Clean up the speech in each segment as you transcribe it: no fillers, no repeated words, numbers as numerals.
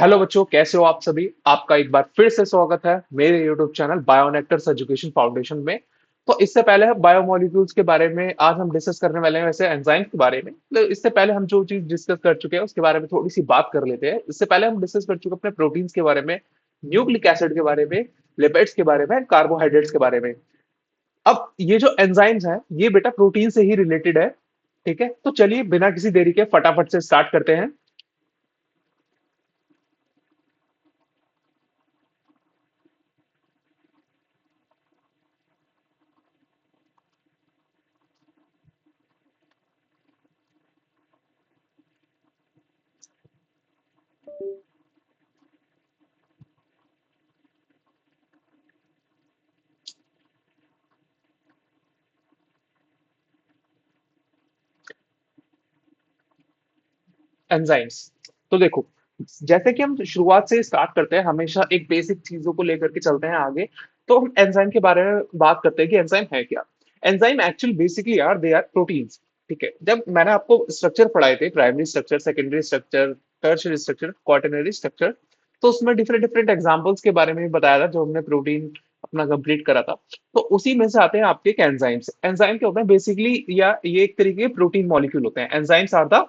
Hello बच्चों, कैसे हो आप सभी। आपका एक बार फिर से स्वागत है मेरे यूट्यूब चैनल बायोनेक्टर्स एजुकेशन फाउंडेशन में। तो इससे पहले हम बायोमोलिक्यूल्स के बारे में आज हम डिस्कस करने वाले हैं, वैसे एंजाइम के बारे में। तो इससे पहले हम जो चीज डिस्कस कर चुके हैं उसके बारे में थोड़ी सी बात कर लेते हैं। इससे पहले हम डिस्कस कर चुके हैं अपने प्रोटीन्स के बारे में, न्यूक्लिक एसिड के बारे में, लिपिड्स के बारे में, कार्बोहाइड्रेट्स के बारे में। अब ये जो एंजाइम्स हैं ये बेटा प्रोटीन से ही रिलेटेड है। ठीक है, तो चलिए बिना किसी देरी के फटाफट से स्टार्ट करते हैं। एंजाइम्स, तो देखो, जैसे कि हम शुरुआत से स्टार्ट करते हैं, हमेशा एक बेसिक चीजों को लेकर के चलते हैं आगे। तो हम एंजाइम के बारे में बात करते हैं कि एंजाइम है क्या। एंजाइम एक्चुअली बेसिकली यार दे आर प्रोटीन्स। ठीक है, जब मैंने आपको स्ट्रक्चर पढ़ाए थे, primary structure, secondary structure, tertiary structure, quaternary structure, तो उसमें डिफरेंट डिफरेंट एग्जांपल्स के बारे में भी बताया था जो हमने प्रोटीन अपना कंप्लीट करा था। तो उसी में से आते हैं आपके एंजाइम्स। एंजाइम क्या होते हैं बेसिकली, या ये एक तरीके के प्रोटीन मॉलिक्यूल होते हैं। Enzymes are the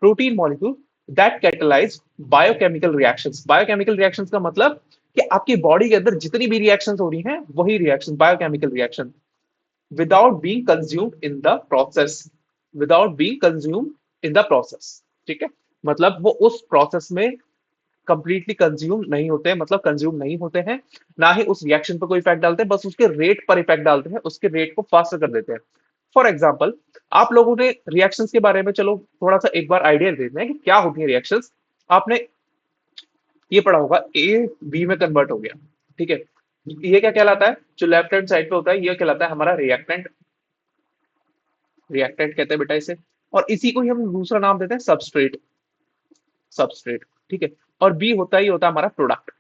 protein molecule that catalyze biochemical reactions. Biochemical reactions का मतलब कि आपकी बॉडी के अंदर जितनी भी रिएक्शंस हो रही हैं वही reaction biochemical reaction, without being consumed in the process. Without being consumed in the process. ठीक है, मतलब वो उस प्रोसेस में कंप्लीटली कंज्यूम नहीं होते हैं, मतलब कंज्यूम नहीं होते हैं, ना ही उस रिएक्शन पर कोई इफेक्ट डालते हैं, बस उसके रेट पर इफेक्ट डालते हैं, उसके रेट को फास्ट कर देते हैं। फॉर एग्जाम्पल, आप लोगों ने रिएक्शंस के बारे में चलो थोड़ा सा एक बार आइडिया देते हैं कि क्या होती है रिएक्शंस। आपने ये पढ़ा होगा ए बी में कन्वर्ट हो गया। ठीक है, ये क्या कहलाता है, जो लेफ्ट हैंड साइड पे होता है ये कहलाता है हमारा रिएक्टेंट। रिएक्टेंट कहते हैं बेटा इसे। और इसी को ही हम दूसरा नाम देते हैं सबस्ट्रेट। सबस्ट्रेट, ठीक है। और बी होता है हमारा प्रोडक्ट।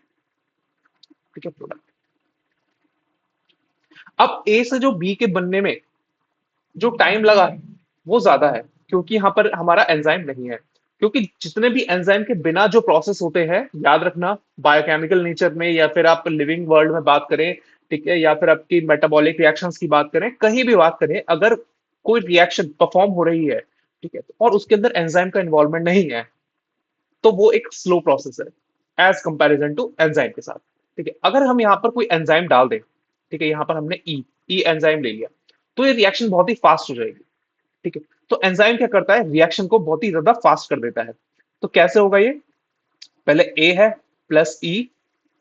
ठीक है, प्रोडक्ट। अब ए से जो बी के बनने में जो टाइम लगा है वो ज्यादा है, क्योंकि यहाँ पर हमारा एंजाइम नहीं है। क्योंकि जितने भी एंजाइम के बिना जो प्रोसेस होते हैं, याद रखना, बायोकेमिकल नेचर में या फिर आप लिविंग वर्ल्ड में बात करें, ठीक है, या फिर आपकी मेटाबॉलिक रिएक्शंस की बात करें, कहीं भी बात करें, अगर कोई रिएक्शन परफॉर्म हो रही है, ठीक है, और उसके अंदर एंजाइम का इन्वॉल्वमेंट नहीं है, तो वो एक स्लो प्रोसेस है एज कंपैरिजन टू एंजाइम के साथ। ठीक है, अगर हम यहाँ पर कोई एंजाइम डाल दें, ठीक है, यहाँ पर हमने ई एंजाइम ले लिया, तो ये रिएक्शन बहुत ही फास्ट हो जाएगी। ठीक है, तो एंजाइम क्या करता है, रिएक्शन को बहुत ही ज्यादा फास्ट कर देता है। तो कैसे होगा ये, पहले ए है प्लस ई,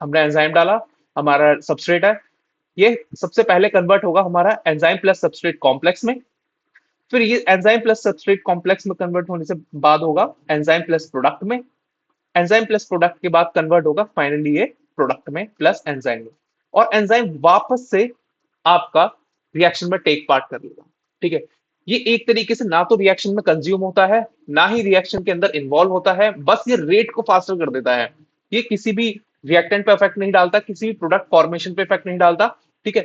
हमने एंजाइम डाला, हमारा सबस्ट्रेट है, ये सबसे पहले कन्वर्ट होगा हमारा एंजाइम प्लस सबस्ट्रेट कॉम्प्लेक्स में। फिर ये एंजाइम प्लस सबस्ट्रेट कॉम्प्लेक्स में कन्वर्ट होने से बाद होगा एंजाइम प्लस प्रोडक्ट में। एंजाइम प्लस प्रोडक्ट के बाद कन्वर्ट होगा फाइनली ये प्रोडक्ट में प्लस एंजाइम में। और एंजाइम वापस से आपका रिएक्शन में टेक पार्ट कर लेगा। ठीक है, ये एक तरीके से ना तो रिएक्शन में कंज्यूम होता है, ना ही रिएक्शन के अंदर इन्वॉल्व होता है, बस ये रेट को फास्टर कर देता है। ये किसी भी रिएक्टेंट पे इफेक्ट नहीं डालता, किसी भी प्रोडक्ट फॉर्मेशन पे इफेक्ट नहीं डालता। ठीक है,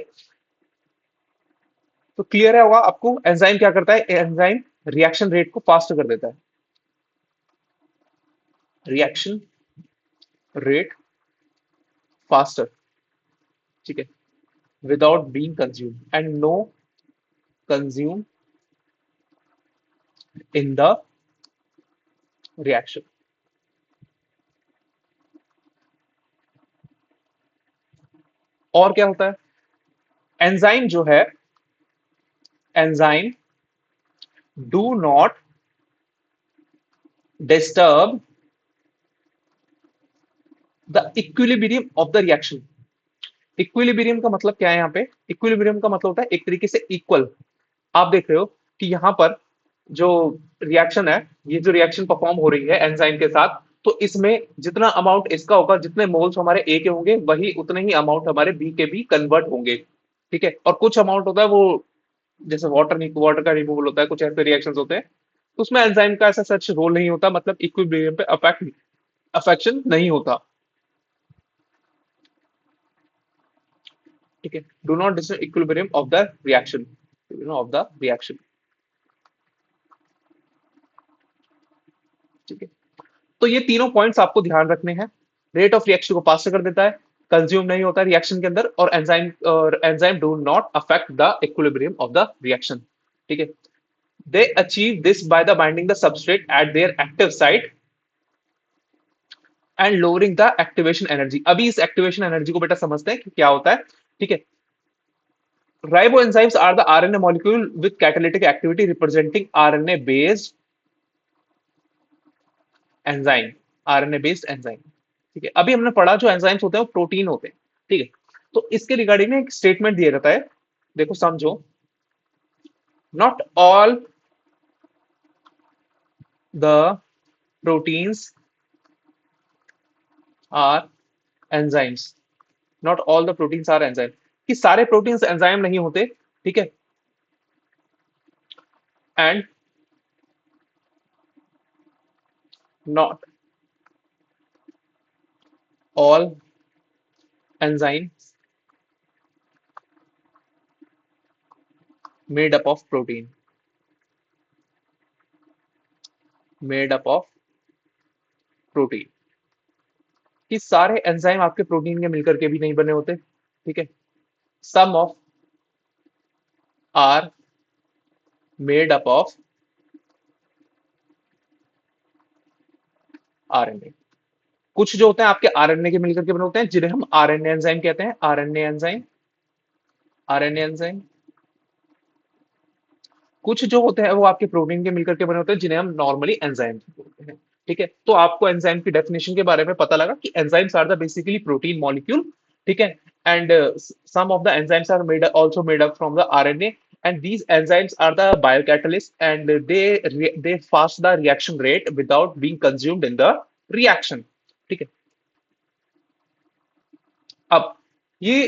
तो क्लियर है होगा आपको एंजाइम क्या करता है, एंजाइम रिएक्शन रेट को फास्ट कर देता है। रिएक्शन रेट फास्टर, ठीक है, without being consumed and no consumed in the reaction। और क्या होता है, एंजाइम जो है, enzyme do not disturb the equilibrium of the reaction. Equilibrium का मतलब क्या है, यहाँ पे इक्विलिब्रियम का मतलब होता है एक तरीके से इक्वल। आप देख रहे हो कि यहाँ पर जो रिएक्शन है, ये जो रिएक्शन परफॉर्म हो रही है एंजाइम के साथ, तो इसमें जितना अमाउंट इसका होगा, जितने मोल्स हमारे ए के होंगे, वही उतने ही अमाउंट हमारे बी के भी कन्वर्ट होंगे। ठीक है, और कुछ अमाउंट होता है वो, जैसे वाटर का रिमूवल होता है, कुछ ऐसे रिएक्शंस होते हैं, तो उसमें एंजाइम का ऐसा सच रोल नहीं होता, मतलब इक्विलिब्रियम पे अफेक्शन नहीं होता। ठीक है, do not disturb equilibrium of the reaction, of the reaction. ठीक है, तो ये तीनों पॉइंट्स आपको ध्यान रखने हैं। रेट ऑफ रिएक्शन को फास्ट कर देता है, कंज्यूम नहीं होता रिएक्शन के अंदर, और enzyme do not affect the equilibrium of the reaction. ठीक है, they achieve this by the binding the substrate eight there active site and lowering the activation energy. अभी इस एक्टिवेशन एनर्जी को बेटा समझते हैं कि क्या होता है। ठीक है, riboenzymes are the RNA molecule with catalytic activity representing RNA based enzyme, RNA based enzyme. ठीक है, अभी हमने पढ़ा जो एंजाइम्स होते हैं वो प्रोटीन होते हैं। ठीक है, तो इसके रिगार्डिंग में एक स्टेटमेंट दिया जाता है, देखो समझो। Not all the proteins are enzymes, not all the proteins are enzyme, कि सारे प्रोटीन्स एंजाइम नहीं होते। ठीक है, and not all enzyme made up of protein, made up of protein, कि सारे एंजाइम आपके प्रोटीन के मिलकर के भी नहीं बने होते। ठीक है, some of are made up of RNA, कुछ जो होते हैं आपके आरएनए के मिलकर के बने होते हैं जिन्हें हम आरएनए एंजाइम कहते हैं, आरएनए एंजाइम, आरएनए एंजाइम। कुछ जो होते हैं वो आपके प्रोटीन के मिलकर के बने होते हैं जिन्हें हम नॉर्मली एंजाइम बोलते हैं। ठीक है, तो आपको एंजाइम की डेफिनेशन के बारे में पता लगा कि enzymes are the basically protein molecule. ठीक है, and some of the enzymes are made also made up from the RNA, and these enzymes are the biocatalysts, and they fast the reaction rate without being consumed in the reaction। ठीक है, अब ये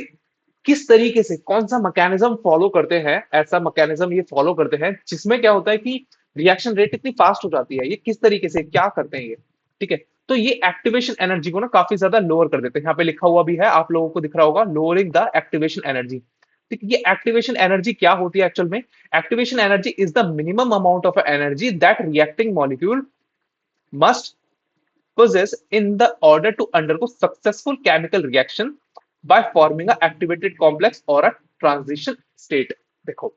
किस तरीके से कौन सा mechanism follow करते हैं, ऐसा मैकेनिज्म ये फॉलो करते हैं जिसमें क्या होता है कि रिएक्शन रेट इतनी फास्ट हो जाती है, ये किस तरीके से क्या करते हैं ये। ठीक है, तो ये एक्टिवेशन एनर्जी को ना काफी ज्यादा लोअर कर देते हैं, यहाँ पे लिखा हुआ भी है, आप लोगों को दिख रहा होगा, लोअरिंग द एक्टिवेशन एनर्जी। ठीक है, ये एक्टिवेशन एनर्जी क्या होती है एक्चुअल में? Activation energy is the minimum amount of energy that reacting molecule must possess in the order to undergo successful chemical reaction by forming a activated complex or a transition state। देखो,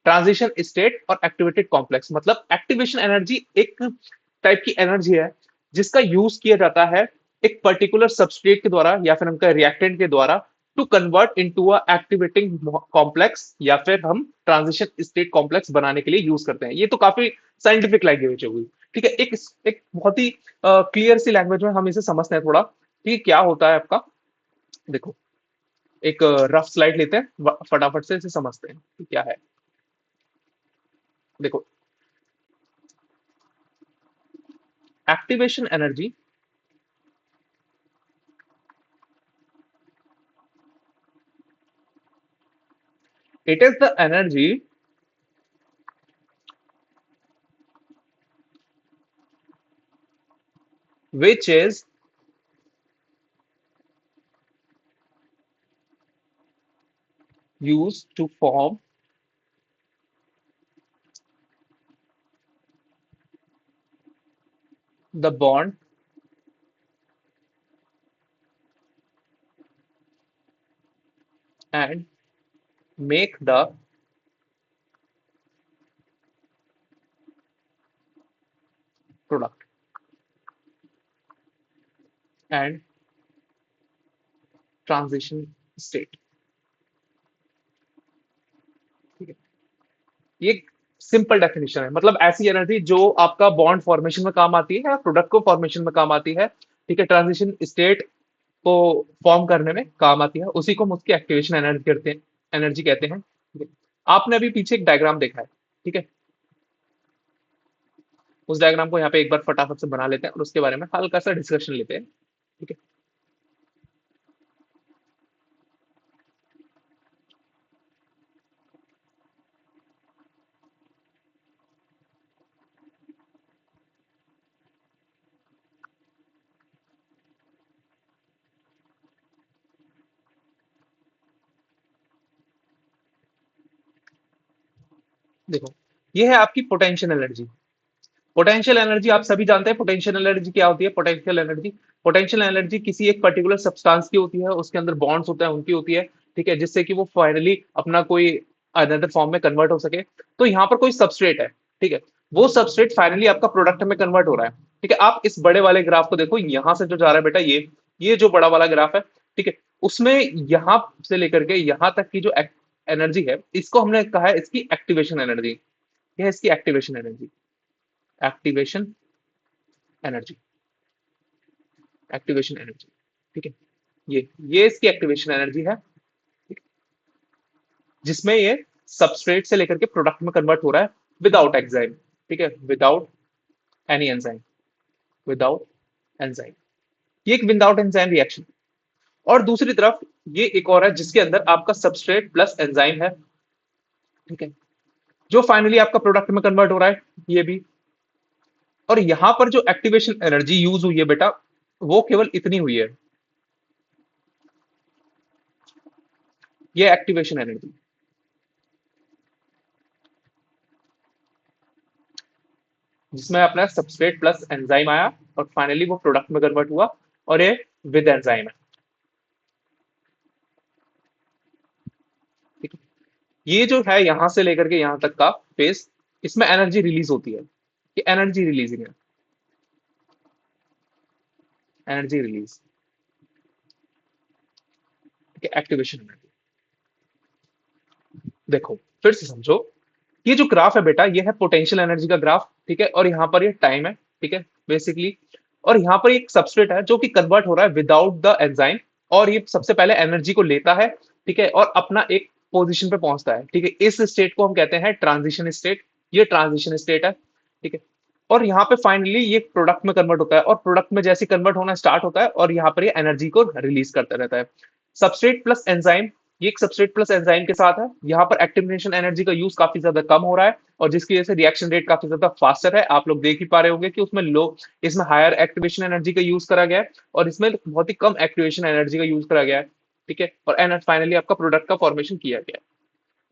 transition state और activated complex मतलब activation energy एक type की energy है जिसका use किया जाता है एक पर्टिकुलर सबस्ट्रेट के द्वारा या फिर उनका रिएक्टेंट के द्वारा to convert into a activating complex, या फिर हम ट्रांजिशन स्टेट कॉम्प्लेक्स बनाने के लिए यूज करते हैं। ये तो काफी साइंटिफिक लैंग्वेज होगी। ठीक है, एक बहुत ही क्लियर सी लैंग्वेज में हम इसे समझते हैं थोड़ा। ठीक है, क्या होता है आपका, देखो एक रफ स्लाइड लेते हैं, फटाफट से इसे समझते हैं कि क्या है। देखो, activation energy it is the energy which is used to form the bond and make the product and transition state। ठीक है, ये सिंपल डेफिनेशन है, मतलब ऐसी एनर्जी जो आपका बॉन्ड फॉर्मेशन में काम आती है या प्रोडक्ट को फॉर्मेशन में काम आती है। ठीक है, ट्रांजिशन स्टेट को फॉर्म करने में काम आती है, उसी को हम उसकी एक्टिवेशन एनर्जी करते हैं, एनर्जी कहते हैं। ठीक है, आपने अभी पीछे एक डायग्राम देखा है। ठीक है, उस डायग्राम को यहाँ पे एक बार फटाफट से बना लेते हैं और उसके बारे में हल्का सा डिस्कशन लेते हैं। ठीक है, देखो ये है आपकी पोटेंशियल एनर्जी। पोटेंशियल एनर्जी आप सभी जानते हैं, पोटेंशियल एनर्जी क्या होती है। पोटेंशियल एनर्जी, पोटेंशियल एनर्जी किसी एक पर्टिकुलर सब्सटेंस की होती है, उसके अंदर बॉन्ड्स होते हैं, उनकी होती है, ठीक है, जिससे कि वो फाइनली अपना कोई अनदर फॉर्म में कन्वर्ट हो सके। तो यहाँ पर कोई सबस्ट्रेट है, ठीक है, वो सबस्ट्रेट फाइनली आपका प्रोडक्ट में कन्वर्ट हो रहा है, ठीक है। आप इस बड़े वाले ग्राफ को देखो, यहां से जो जा रहा है बेटा, ये जो बड़ा वाला ग्राफ है, ठीक है, उसमें यहां से लेकर के यहां तक की जो एनर्जी है, इसको हमने कहा है इसकी एक्टिवेशन एनर्जी। यह है इसकी activation energy, activation energy, activation energy, ठीक है। ये इसकी एक्टिवेशन एनर्जी है, ठीक है, जिसमें ये सबस्ट्रेट से लेकर के प्रोडक्ट में कन्वर्ट हो रहा है विदाउट एंजाइम, ठीक है, without any enzyme, without enzyme. ये एक विदाउट एंजाइम रिएक्शन। और दूसरी तरफ ये एक और है जिसके अंदर आपका सबस्ट्रेट प्लस एंजाइम है, ठीक है, जो फाइनली आपका प्रोडक्ट में कन्वर्ट हो रहा है, ये भी। और यहां पर जो एक्टिवेशन एनर्जी यूज हुई है बेटा, वो केवल इतनी हुई है, ये एक्टिवेशन एनर्जी, जिसमें अपना सबस्ट्रेट प्लस एंजाइम आया और फाइनली वो प्रोडक्ट में कन्वर्ट हुआ, और ये विद एंजाइम है, ठीक है। ये जो है यहां से लेकर के यहां तक का फेस, इसमें एनर्जी रिलीज होती है, ये एनर्जी रिलीजिंग है, एनर्जी रिलीज, ठीक है, एक्टिवेशन एनर्जी। देखो फिर से समझो, ये जो ग्राफ है बेटा, ये है पोटेंशियल एनर्जी का ग्राफ, ठीक है, और यहाँ पर ये टाइम है, ठीक है, बेसिकली। और यहाँ पर एक सबस्ट्रेट है जो कि कन्वर्ट हो रहा है विदाउट द एंजाइम, और ये सबसे पहले एनर्जी को लेता है, ठीक है, और अपना एक पोजीशन पे पहुंचता है, ठीक है। इस स्टेट को हम कहते हैं ट्रांजिशन स्टेट, ये ट्रांजिशन स्टेट है, ठीक है। और यहाँ पे फाइनली ये प्रोडक्ट में कन्वर्ट होता है, और प्रोडक्ट में जैसे कन्वर्ट होना स्टार्ट होता है, और यहाँ पर ये एनर्जी को रिलीज करता रहता है। सबस्ट्रेट प्लस एंजाइम, ये एक सबस्ट्रेट प्लस एंजाइम के साथ है, यहाँ पर एक्टिवेशन एनर्जी का यूज काफी ज्यादा कम हो रहा है, और जिसकी वजह से रिएक्शन रेट काफी ज्यादा फास्टर है। आप लोग देख ही पा रहे होंगे कि उसमें लो, इसमें हायर एक्टिवेशन एनर्जी का यूज करा गया है, और इसमें बहुत ही कम एक्टिवेशन एनर्जी का यूज करा गया है, ठीक है। और फाइनली आपका प्रोडक्ट का फॉर्मेशन किया गया है,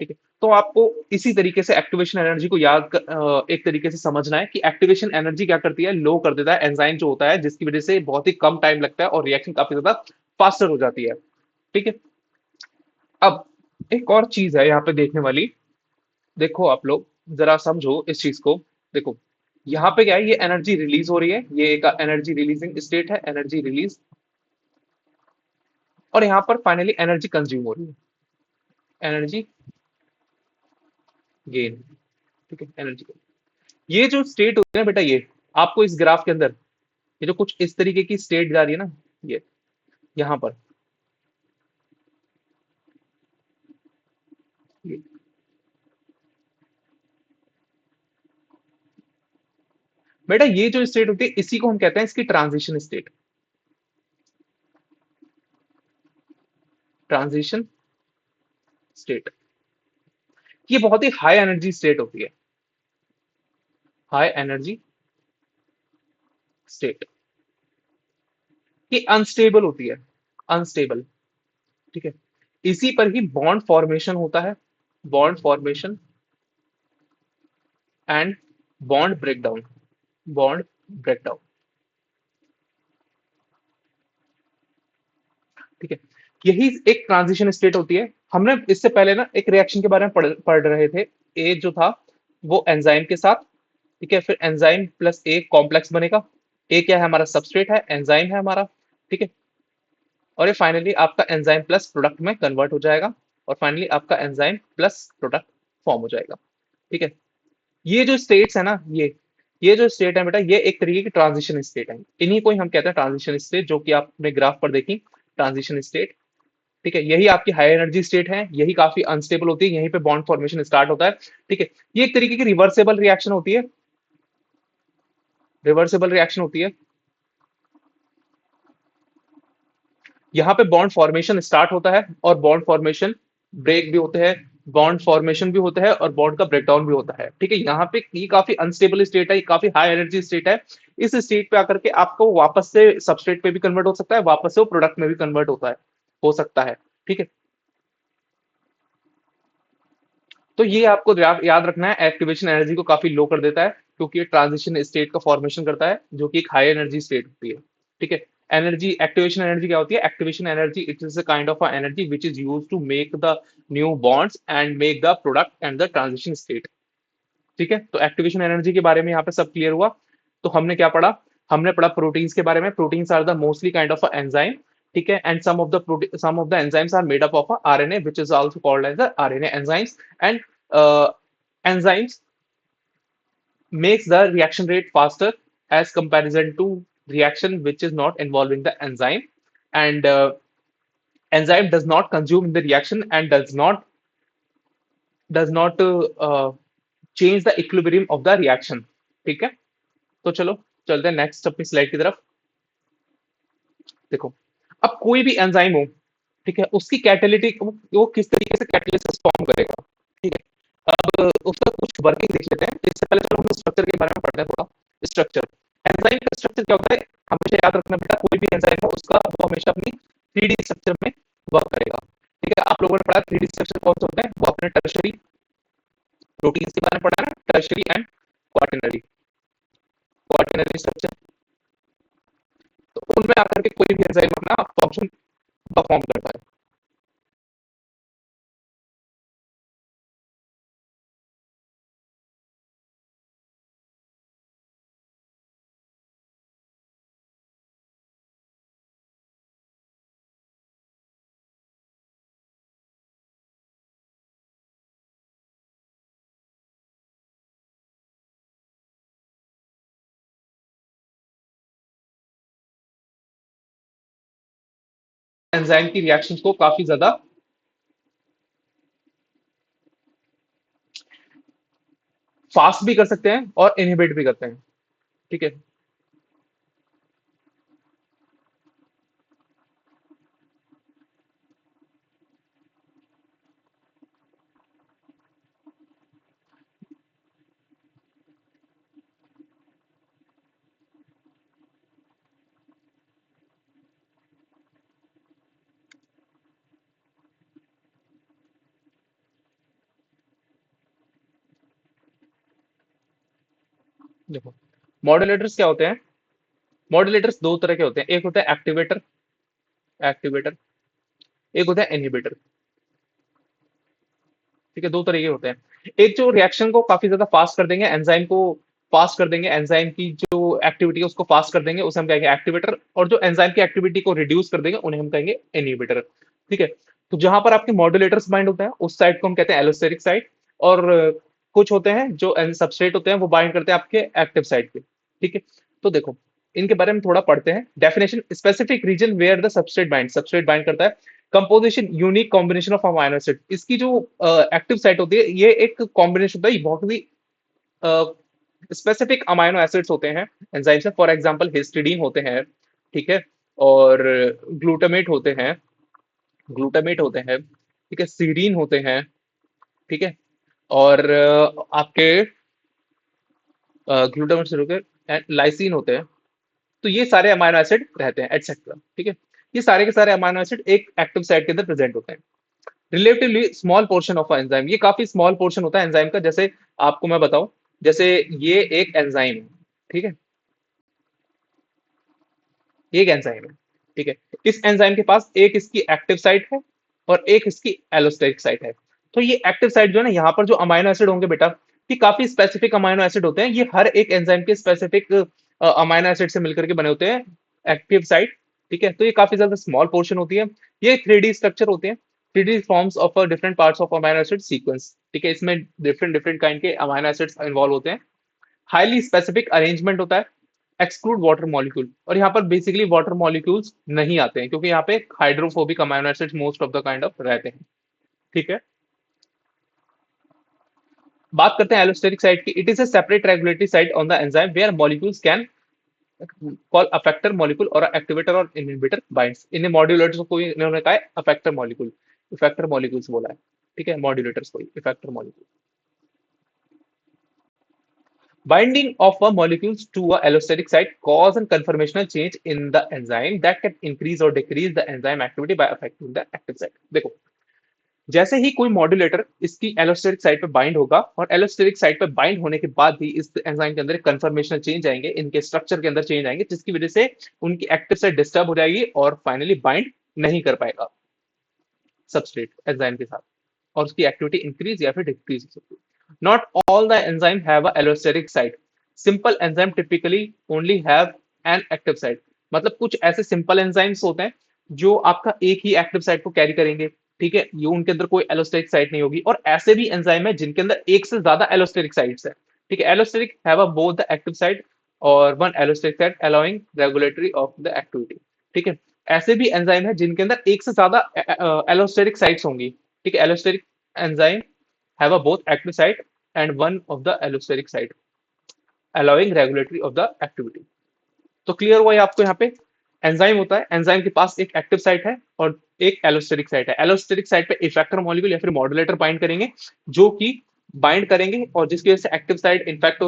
ठीक है। तो आपको इसी तरीके से एक्टिवेशन एनर्जी को एक तरीके से समझना है कि एक्टिवेशन एनर्जी क्या करती है, लो कर देता है एंजाइम जो होता है, जिसकी वजह से बहुत ही कम टाइम लगता है और रिएक्शन काफी ज्यादा फास्टर हो जाती है, ठीक है। अब एक और चीज है यहाँ पे देखने वाली, देखो आप लोग जरा समझो इस चीज को। देखो यहाँ पे क्या है, ये एनर्जी रिलीज हो रही है, ये एक एनर्जी रिलीजिंग स्टेट है, एनर्जी रिलीज। और यहाँ पर फाइनली एनर्जी कंज्यूम हो रही है, एनर्जी गेन, ठीक है, एनर्जी। ये जो स्टेट होती है ना बेटा, ये आपको इस ग्राफ के अंदर, ये जो कुछ इस तरीके की स्टेट जा रही है ना, ये यहाँ पर, ये बेटा ये जो स्टेट होती है, इसी को हम कहते हैं इसकी ट्रांजिशन स्टेट, ट्रांजिशन स्टेट। ये बहुत ही हाई एनर्जी स्टेट होती है, हाई एनर्जी स्टेट। ये अनस्टेबल होती है, अनस्टेबल, ठीक है। इसी पर ही बॉन्ड फॉर्मेशन होता है, bond formation and bond breakdown, bond breakdown, ठीक है। यही एक ट्रांजिशन स्टेट होती है। हमने इससे पहले ना एक रिएक्शन के बारे में पढ़ रहे थे, ए जो था वो एंजाइम के साथ, ठीक है, फिर एंजाइम प्लस ए कॉम्प्लेक्स बनेगा। ए क्या है, हमारा सबस्ट्रेट है, एंजाइम है हमारा, ठीक है। और ये फाइनली आपका एंजाइम प्लस प्रोडक्ट में कन्वर्ट हो जाएगा, और फाइनली आपका एंजाइम प्लस प्रोडक्ट फॉर्म हो जाएगा, ठीक है। ये जो स्टेट्स है ना, ये जो स्टेट है बेटा, ये एक तरीके की ट्रांजिशन स्टेट है, इन्हीं को ही हम कहते हैं ट्रांजिशन स्टेट, जो कि आपने ग्राफ पर देखी, ट्रांजिशन स्टेट, ठीक है। यही आपकी हाई एनर्जी स्टेट है, यही काफी अनस्टेबल होती है, यहीं पे बॉन्ड फॉर्मेशन स्टार्ट होता है, ठीक है। ये एक तरीके की रिवर्सेबल रिएक्शन होती है, रिवर्सेबल रिएक्शन होती है। यहाँ पे बॉन्ड फॉर्मेशन स्टार्ट होता है, और बॉन्ड फॉर्मेशन ब्रेक भी होते हैं, बॉन्ड फॉर्मेशन भी होता है, और बॉन्ड का ब्रेकडाउन भी होता है, ठीक है। यहाँ पे ये काफी अनस्टेबल स्टेट है, ये काफी हाई एनर्जी स्टेट है। इस स्टेट पे आकर के आपको वापस से सबस्ट्रेट पे भी कन्वर्ट हो सकता है, वापस से वो प्रोडक्ट में भी कन्वर्ट होता है, हो सकता है, ठीक है। तो ये आपको याद रखना है, एक्टिवेशन एनर्जी को काफी लो कर देता है, क्योंकि ये ट्रांजिशन स्टेट का फॉर्मेशन करता है, जो कि एक हाई एनर्जी स्टेट होती है, ठीक है। एनर्जी, एक्टिवेशन एनर्जी क्या होती है? Activation energy it is a kind of energy which is use to make the new bonds and make the product and the transition state. ठीक है, तो एक्टिवेशन एनर्जी के बारे में यहाँ पे सब क्लियर हुआ। तो हमने क्या पढ़ा? हमने पढ़ा प्रोटीन्स के बारे में। Proteins are the mostly kind of enzyme. ठीक है, and some of the enzymes are made up of RNA which is also called as the RNA enzymes. And enzymes makes the reaction rate faster as comparison to reaction which is not involving the enzyme. And enzyme does not consume in the reaction and does not change the equilibrium of the reaction। ठीक है, तो चलो चलते हैं next अपनी slide की तरफ। देखो, अब कोई भी एंजाइम हो, ठीक है, उसकी कैटेलिटिक वो किस तरीके से कैटेलिसिस फॉर्म करेगा। ठीक है, अब उसका कुछ वर्किंग देख लेते हैं। इससे पहले चलो हम स्ट्रक्चर के बारे में पढ़ते हैं थोड़ा। स्ट्रक्चर, एंजाइम का स्ट्रक्चर क्या होता है? हमेशा याद रखना बेटा, कोई भी एंजाइम हो उसका वो हमेशा अपनी 3D स्ट्रक्चर में वर्क करेगा। ठीक है, आप लोगों ने पढ़ा 3D स्ट्रक्चर कौन से होते हैं? वो अपने टर्शरी प्रोटीन्स के बारे में पढ़ा है ना, tertiary and quaternary. Quaternary structure, तो उनमें आकर के कोई भी एंजाइम अपना फंक्शन परफॉर्म करता है। एंजाइम की रिएक्शंस को काफी ज्यादा फास्ट भी कर सकते हैं और इनहिबिट भी करते हैं। ठीक है, देखो मॉड्यूलेटर्स क्या होते हैं? मॉड्यूलेटर्स दो तरह के होते हैं, एक होता है एक्टिवेटर, एक्टिवेटर, एक होता है इनहिबिटर। ठीक है, दो तरीके होते हैं। एक जो रिएक्शन को काफी ज्यादा फास्ट कर देंगे, एंजाइम को फास्ट कर देंगे, एंजाइम की जो एक्टिविटी है उसको फास्ट कर देंगे, उसे हम कहेंगे एक्टिवेटर। और जो एंजाइम की एक्टिविटी को रिड्यूस कर देंगे उन्हें हम कहेंगे इनहिबिटर। ठीक है, तो जहां पर आपके मॉड्यूलेटर्स बाइंड होते हैं उस साइड को हम कहते हैं एलोस्टेरिक साइड। और कुछ होते हैं जो सबस्ट्रेट होते हैं वो बाइंड करते हैं आपके एक्टिव साइड पे। ठीक है, तो देखो इनके बारे में थोड़ा पढ़ते हैं। Definition, specific region where the substrate bind करता है। Composition, unique combination of amino acid. इसकी जो एक्टिव साइट होती है ये एक कॉम्बिनेशन होता है, ये बहुत ही स्पेसिफिक अमाइनो एसिड्स होते हैं एंजाइम से। फॉर एग्जांपल हिस्टिडीन होते हैं, ठीक है, और ग्लूटामेट होते हैं, ग्लूटामेट होते हैं, ठीक है, सीरीन होते हैं, ठीक है, और आपके ग्लूटामेट से होकर लाइसिन होते हैं। तो ये सारे अमाइनो एसिड रहते हैं एटसेट्रा। ठीक है, ये सारे के सारे अमाइनो एसिड एक एक्टिव साइट के अंदर प्रेजेंट होते हैं। Relatively small portion of enzyme, ये काफी स्मॉल पोर्शन होता है एंजाइम का। जैसे आपको मैं बताऊं, जैसे ये एक एंजाइम है, ठीक है, ये एक एंजाइम है, ठीक है। इस एंजाइम के पास एक इसकी एक्टिव साइट है और एक इसकी एलोस्टेरिक साइट है। तो ये एक्टिव साइट जो है ना, यहाँ पर जो अमाइनो एसिड होंगे बेटा, ये काफी स्पेसिफिक अमाइनो एसिड होते हैं। ये हर एक एंजाइम के स्पेसिफिक अमाइनो एसिड से मिलकर के बने होते हैं एक्टिव साइट। ठीक है, तो ये काफी ज्यादा स्मॉल पोर्शन होती है। ये 3D स्ट्रक्चर होते हैं, 3D forms of different parts of amino acid sequence. ठीक है, इसमें डिफरेंट डिफरेंट काइंड के अमाइनो एसिड्स इन्वॉल्व होते हैं। हाईली स्पेसिफिक अरेंजमेंट होता है, एक्सक्लूड वाटर मॉलिक्यूल। और यहाँ पर बेसिकली वाटर मॉलिक्यूल्स नहीं आते हैं क्योंकि यहाँ पे hydrophobic amino acids most of the kind of रहते हैं। ठीक है, बात करते हैं एलोस्टेरिक साइट की। It is a separate regulatory site on the enzyme where molecules can call affector molecule और एक्टिवेटर और इनहिबिटर बाइंड्स। इन्हें मॉड्यूलेटर्स को इन्होंने कहा है अफेक्टर मॉलिक्यूल, इफेक्टर मॉलिक्यूल्स बोला है। ठीक है, मॉड्यूलेटर्स को effector molecule. Binding of a molecules to a allosteric site cause and conformational change in the enzyme that can increase or decrease the enzyme activity by affecting the active site। देखो, जैसे ही कोई modulator इसकी allosteric site पे bind होगा और allosteric site पे bind होने के बाद ही इस एंजाइम के अंदर कन्फर्मेशनल चेंज आएंगे, इनके स्ट्रक्चर के अंदर चेंज आएंगे, जिसकी वजह से उनकी एक्टिव साइट डिस्टर्ब हो जाएगी और फाइनली बाइंड नहीं कर पाएगा सबस्ट्रेट एंजाइम के साथ, और उसकी एक्टिविटी इंक्रीज या फिर डिक्रीज हो सकती है। Not all the enzyme have a allosteric site. Simple enzyme typically only have an active site. मतलब कुछ ऐसे सिंपल एंजाइम्स होते हैं जो आपका एक ही एक्टिव साइट को कैरी करेंगे, ठीक है, ये उनके अंदर कोई एलोस्टेरिक साइट नहीं होगी। और ऐसे भी एंजाइम है जिनके अंदर एक से ज्यादा एलोस्टेरिक साइट्स है, ठीक है। Allosteric have a both the active site और one allosteric site allowing regulatory of the activity, ठीक है। ऐसे भी एंजाइम है जिनके अंदर एक से ज्यादा एलोस्टेरिक साइट्स होंगी, ठीक है। Allosteric enzyme have a both active site and one of the allosteric site allowing regulatory of the activity. तो क्लियर हुआ ये आपको। यहाँ पे एंजाइम होता है, एंजाइम के पास एक एक्टिव साइट है और एक एलोस्टेरिक साइट है। एलोस्टेरिक साइट पे इफेक्टर मॉलिक्यूल या फिर मॉड्यूलेटर बाइंड करेंगे, जो कि बाइंड करेंगे और जिसकी वजह से एक्टिव साइट इनफैक्ट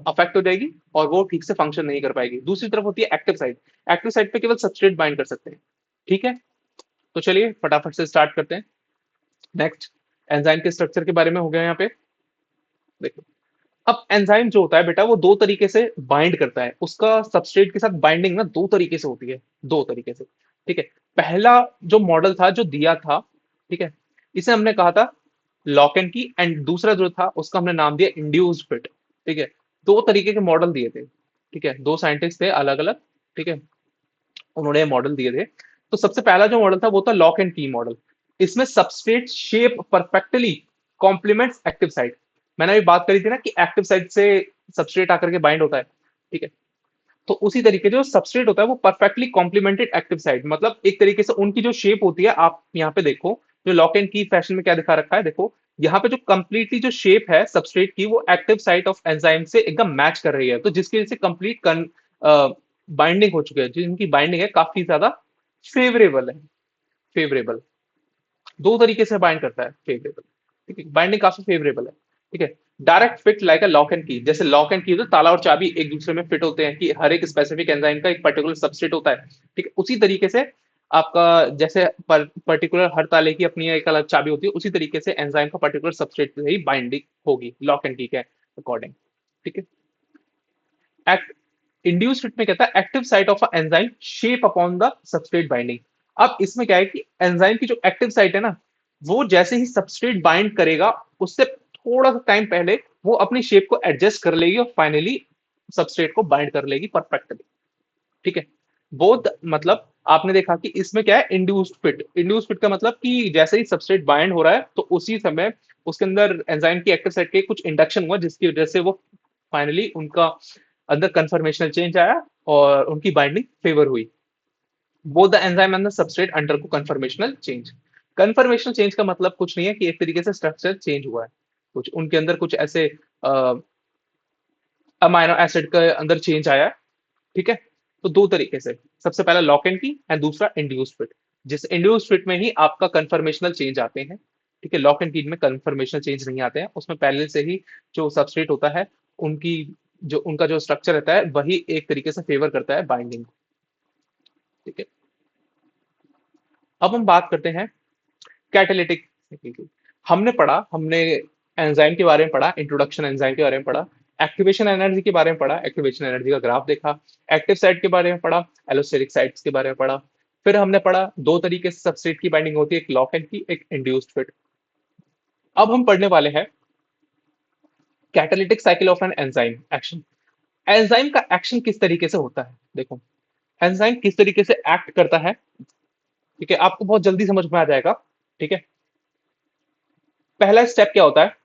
अफेक्ट हो जाएगी और वो ठीक से फंक्शन नहीं कर पाएगी। दूसरी तरफ होती है एक्टिव साइट। एक्टिव साइट पे केवल सबस्ट्रेट बाइंड कर सकते हैं, ठीक है। तो चलिए फटाफट से स्टार्ट करते हैं। नेक्स्ट, एंजाइम के स्ट्रक्चर के बारे में हो गया यहाँ पे। देखो, अब एंजाइम जो होता है बेटा, वो दो तरीके से बाइंड करता है। उसका सबस्ट्रेट के साथ बाइंडिंग ना दो तरीके से होती है, दो तरीके से, ठीक है। पहला जो मॉडल था जो दिया था, ठीक है, इसे हमने कहा था लॉक एंड की, एंड दूसरा जो था उसका हमने नाम दिया इंड्यूस्ड फिट, ठीक है। दो तरीके के मॉडल दिए थे, ठीक है, दो साइंटिस्ट थे अलग अलग, ठीक है, उन्होंने मॉडल दिए थे। तो सबसे पहला जो मॉडल था वो था लॉक एंड की मॉडल। इसमें substrate shape perfectly complements active site. मैंने अभी बात करी थी ना कि एक्टिव साइट से सबस्ट्रेट आकर के बाइंड होता है, ठीक है। तो उसी तरीके जो सबस्ट्रेट होता है वो परफेक्टली कॉम्प्लीमेंटेड एक्टिव साइट, मतलब एक तरीके से उनकी जो शेप होती है, आप यहाँ पे देखो जो लॉक एंड की फैशन में क्या दिखा रखा है, देखो यहाँ पे जो कंप्लीटली जो शेप है सबस्ट्रेट की वो एक्टिव साइट ऑफ एंजाइम से एकदम मैच कर रही है। तो जिसकी वजह से कंप्लीट बाइंडिंग हो चुकी है, जिनकी बाइंडिंग है काफी ज्यादा फेवरेबल है। फेवरेबल दो तरीके से बाइंड करता है, फेवरेबल, ठीक है, बाइंडिंग काफी फेवरेबल है, ठीक है। Direct fit like a lock and की, जैसे लॉक एंड की तो ताला और चाबी एक दूसरे में फिट होते हैं कि हर एक स्पेसिफिक एंजाइम का एक पर्टिकुलर सबस्ट्रेट होता है, ठीक है। उसी तरीके से आपका जैसे पर्टिकुलर हर ताले की अपनी एक अलग चाबी होती है, उसी तरीके से एंजाइम का पर्टिकुलर सबस्ट्रेट से ही बाइंडिंग होगी लॉक एंड की के अकॉर्डिंग, ठीक है। एक्ट इंड्यूस्ड फिट में कहता है active site of a enzyme shape upon the substrate binding. अब इसमें क्या है कि एंजाइम की जो एक्टिव साइट है ना, वो जैसे ही सबस्ट्रेट बाइंड करेगा उससे थोड़ा सा टाइम पहले वो अपनी शेप को एडजस्ट कर लेगी और फाइनली सबस्ट्रेट को बाइंड कर लेगी परफेक्टली, ठीक है। बोथ मतलब आपने देखा कि इसमें क्या है, इंड्यूस्ड फिट। इंड्यूस्ड फिट का मतलब कि जैसे ही सबस्ट्रेट बाइंड हो रहा है तो उसी समय उसके अंदर एंजाइम की एक्टिव साइट के कुछ इंडक्शन हुआ, जिसकी वजह से वो फाइनली उनका अंदर कन्फर्मेशनल चेंज आया और उनकी बाइंडिंग फेवर हुई। Both the enzyme and the substrate under को कन्फर्मेशनल चेंज। कन्फर्मेशनल चेंज का मतलब कुछ नहीं है कि एक तरीके से स्ट्रक्चर चेंज हुआ है, कुछ उनके अंदर कुछ ऐसे अमाइनो एसिड के अंदर चेंज आया, ठीक है। तो दो तरीके से, सबसे पहला लॉक एंड की एंड दूसरा इंड्यूस्ड फिट। जिस इंड्यूस्ड फिट में ही आपका कन्फर्मेशनल चेंज आते हैं, ठीक है। लॉक एंड की में कन्फर्मेशनल चेंज नहीं आते हैं, उसमें पहले से ही जो सबस्ट्रेट होता है उनकी जो उनका जो स्ट्रक्चर रहता है वही एक तरीके से फेवर करता है बाइंडिंग, ठीक है। अब हम बात करते हैं कैटालिटिक की। हमने एंजाइम के बारे में पढ़ा, इंट्रोडक्शन एंजाइम के बारे में पढ़ा, एक्टिवेशन एनर्जी के बारे में पढ़ा, एक्टिवेशन एनर्जी का ग्राफ देखा, एक्टिव साइट के बारे में पढ़ा, एलोस्टेरिक साइट्स के बारे में पढ़ा। फिर हमने पढ़ा दो तरीके से सबस्ट्रेट की बाइंडिंग होती है, एक लॉक एंड की, एक इंड्यूस्ड फिट। अब हम पढ़ने वाले हैं catalytic cycle of an enzyme action. Enzyme का एक्शन किस तरीके से होता है, देखो एंजाइम किस तरीके से एक्ट करता है, ठीक है, आपको बहुत जल्दी समझ में आ जाएगा, ठीक है। पहला स्टेप क्या होता है,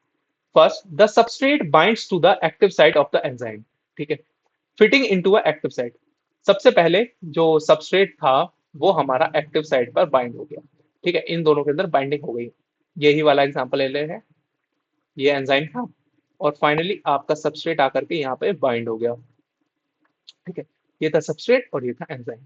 first the substrate binds to the active site of the enzyme, ठीक है, fitting into a active site. सबसे पहले जो सबस्ट्रेट था वो हमारा एक्टिव साइट पर बाइंड हो गया, ठीक है, इन दोनों के अंदर बाइंडिंग हो गई। यही वाला एग्जांपल ले ले हैं, ये एंजाइम था और फाइनली आपका सबस्ट्रेट आकर के यहाँ पे बाइंड हो गया, ठीक है। ये था सबस्ट्रेट और ये था एंजाइम,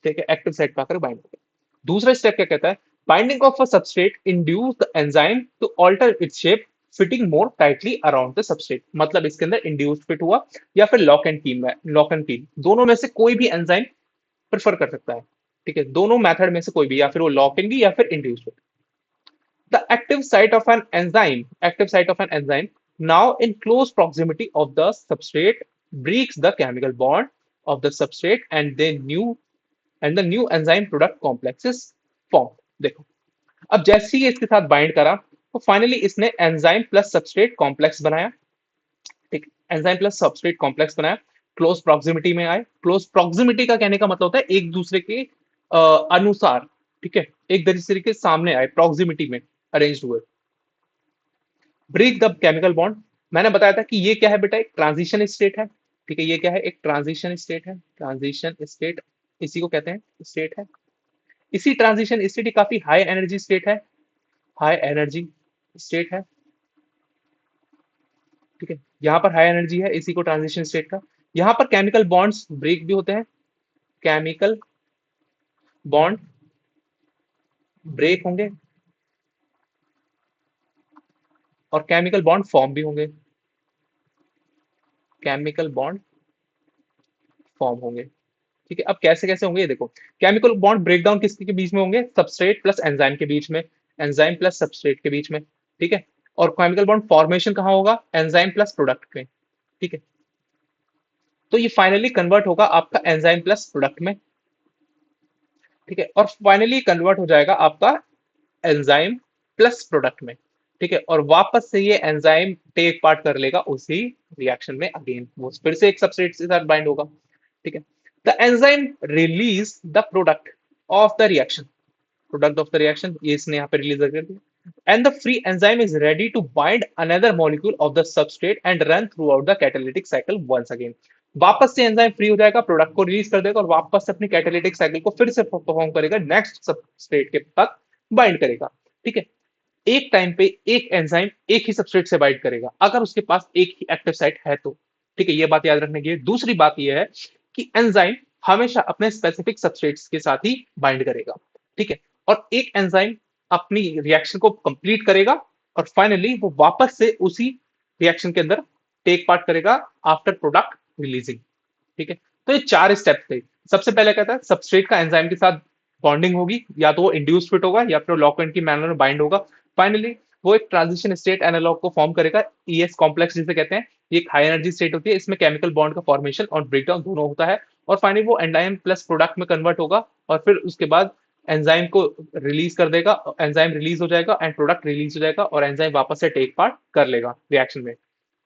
ठीक है, एक्टिव साइट पर आकर बाइंड हो गया। दूसरा स्टेप क्या कहता है, binding of a substrate induce the enzyme to alter its shape fitting more tightly around the substrate. मतलब इसके अंदर इंड्यूस फिट हुआ या फिर लॉक एंड की में, लॉक एंड की दोनों में से कोई भी एंजाइम प्रेफर कर सकता है, ठीक है, दोनों मेथड में से कोई भी, या फिर वो लॉक एंड की या फिर induce fit. The active site of an enzyme now in close proximity of the substrate breaks the chemical bond of the substrate and the new enzyme product complex is formed. देखो, अब जैसे ही इसके साथ bind करा तो finally इसने enzyme plus substrate complex बनाया। ठीक, एंजाइम प्लस सबस्ट्रेट कॉम्प्लेक्स बनाया, क्लोज प्रॉक्सिमिटी में आए। क्लोज प्रॉक्सिमिटी का कहने का मतलब होता है एक दूसरे के अनुसार, ठीक है, एक दूसरे के सामने आए, प्रॉक्सिमिटी में अरेंज हुए। ब्रेक द केमिकल बॉन्ड, मैंने बताया था कि ये क्या है बेटा, एक ट्रांजिशन स्टेट है। ठीक है, ये क्या है, एक ट्रांजिशन स्टेट है। ट्रांजिशन स्टेट इसी को कहते हैं स्टेट है। इसी ट्रांजिशन स्टेट काफी हाई एनर्जी स्टेट है, हाई एनर्जी स्टेट है। ठीक है, यहाँ पर हाई एनर्जी है, इसी को ट्रांजिशन स्टेट का। यहाँ पर केमिकल बॉन्ड्स ब्रेक भी होते हैं, केमिकल बॉन्ड ब्रेक होंगे और केमिकल बॉन्ड फॉर्म भी होंगे, केमिकल बॉन्ड फॉर्म होंगे। ठीक है, अब कैसे कैसे होंगे ये देखो। केमिकल बॉन्ड ब्रेकडाउन किसके के बीच में होंगे, सबस्ट्रेट प्लस एंजाइम के बीच में, एंजाइम प्लस सबस्ट्रेट के बीच में। ठीक है, और केमिकल बॉन्ड फॉर्मेशन कहाँ होगा, एंजाइम प्लस प्रोडक्ट में। ठीक है, तो ये फाइनली कन्वर्ट होगा आपका एंजाइम प्लस प्रोडक्ट में। ठीक है, और फाइनली कन्वर्ट हो जाएगा आपका एंजाइम प्लस प्रोडक्ट में। ठीक है, और वापस से ये एंजाइम टेक पार्ट कर लेगा उसी रिएक्शन में, अगेन वो फिर से एक सबस्ट्रेट के साथ बाइंड होगा। ठीक है, the enzyme release the product of the reaction, product of the reaction ये इसने यहाँ पे रिलीज कर दिया, and the free enzyme is ready to bind another molecule of the substrate and run throughout the catalytic cycle once again. वापस से enzyme free हो जाएगा, प्रोडक्ट को रिलीज कर देगा और वापस से अपनी कैटालिटिक साइकिल को फिर से परफॉर्म करेगा, नेक्स्ट सबस्ट्रेट के साथ बाइंड करेगा। ठीक है, एक टाइम पे एक एंजाइम एक ही सबस्ट्रेट से बाइंड करेगा अगर उसके पास एक ही एक्टिव साइट है तो। ठीक है, ये बात याद रखने की है। दूसरी बात यह है कि एंजाइम हमेशा अपने स्पेसिफिक सबस्ट्रेट्स के साथ ही बाइंड करेगा। ठीक है, और एक एंजाइम अपनी रिएक्शन को कंप्लीट करेगा और फाइनली वो वापस से उसी रिएक्शन के अंदर टेक पार्ट करेगा आफ्टर प्रोडक्ट रिलीजिंग। ठीक है, तो ये चार स्टेप थे। सबसे पहले कहता है सबस्ट्रेट का एंजाइम के साथ बॉन्डिंग होगी, या तो वो इंड्यूस फिट होगा या फिर लॉक एंड की मैनर में बाइंड होगा। फाइनली वो एक ट्रांजिशन स्टेट एनालॉग को फॉर्म करेगा, ईएस कॉम्प्लेक्स जिसे कहते हैं। ये एक हाई एनर्जी स्टेट होती है, इसमें केमिकल बॉन्ड का फॉर्मेशन और ब्रेकडाउन दोनों होता है। और फाइनली वो एंजाइम प्लस प्रोडक्ट में कन्वर्ट होगा और फिर उसके बाद एंजाइम को रिलीज कर देगा, एंजाइम रिलीज हो जाएगा एंड प्रोडक्ट रिलीज हो जाएगा और एंजाइम वापस से टेक पार्ट कर लेगा रिएक्शन में।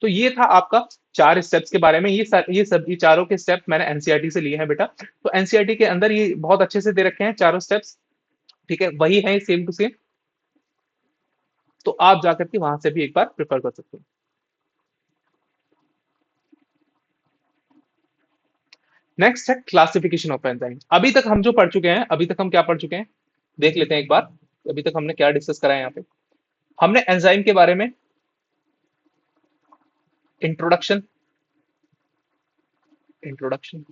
तो ये था आपका चार स्टेप्स के बारे में। ये चारों के स्टेप मैंने एनसीईआरटी से लिए हैं बेटा। तो एनसीईआरटी के अंदर ये बहुत अच्छे से दे रखे हैं चारों स्टेप्स। ठीक है, वही है सेम टू सेम, तो आप जाकर के वहां से भी एक बार प्रिफर कर सकते हो। नेक्स्ट है क्लासिफिकेशन ऑफ एंजाइम। अभी तक हम जो पढ़ चुके हैं, अभी तक हम क्या पढ़ चुके हैं देख लेते हैं एक बार। अभी तक हमने क्या डिस्कस करा है यहाँ पे। हमने एंजाइम के बारे में इंट्रोडक्शन, इंट्रोडक्शन,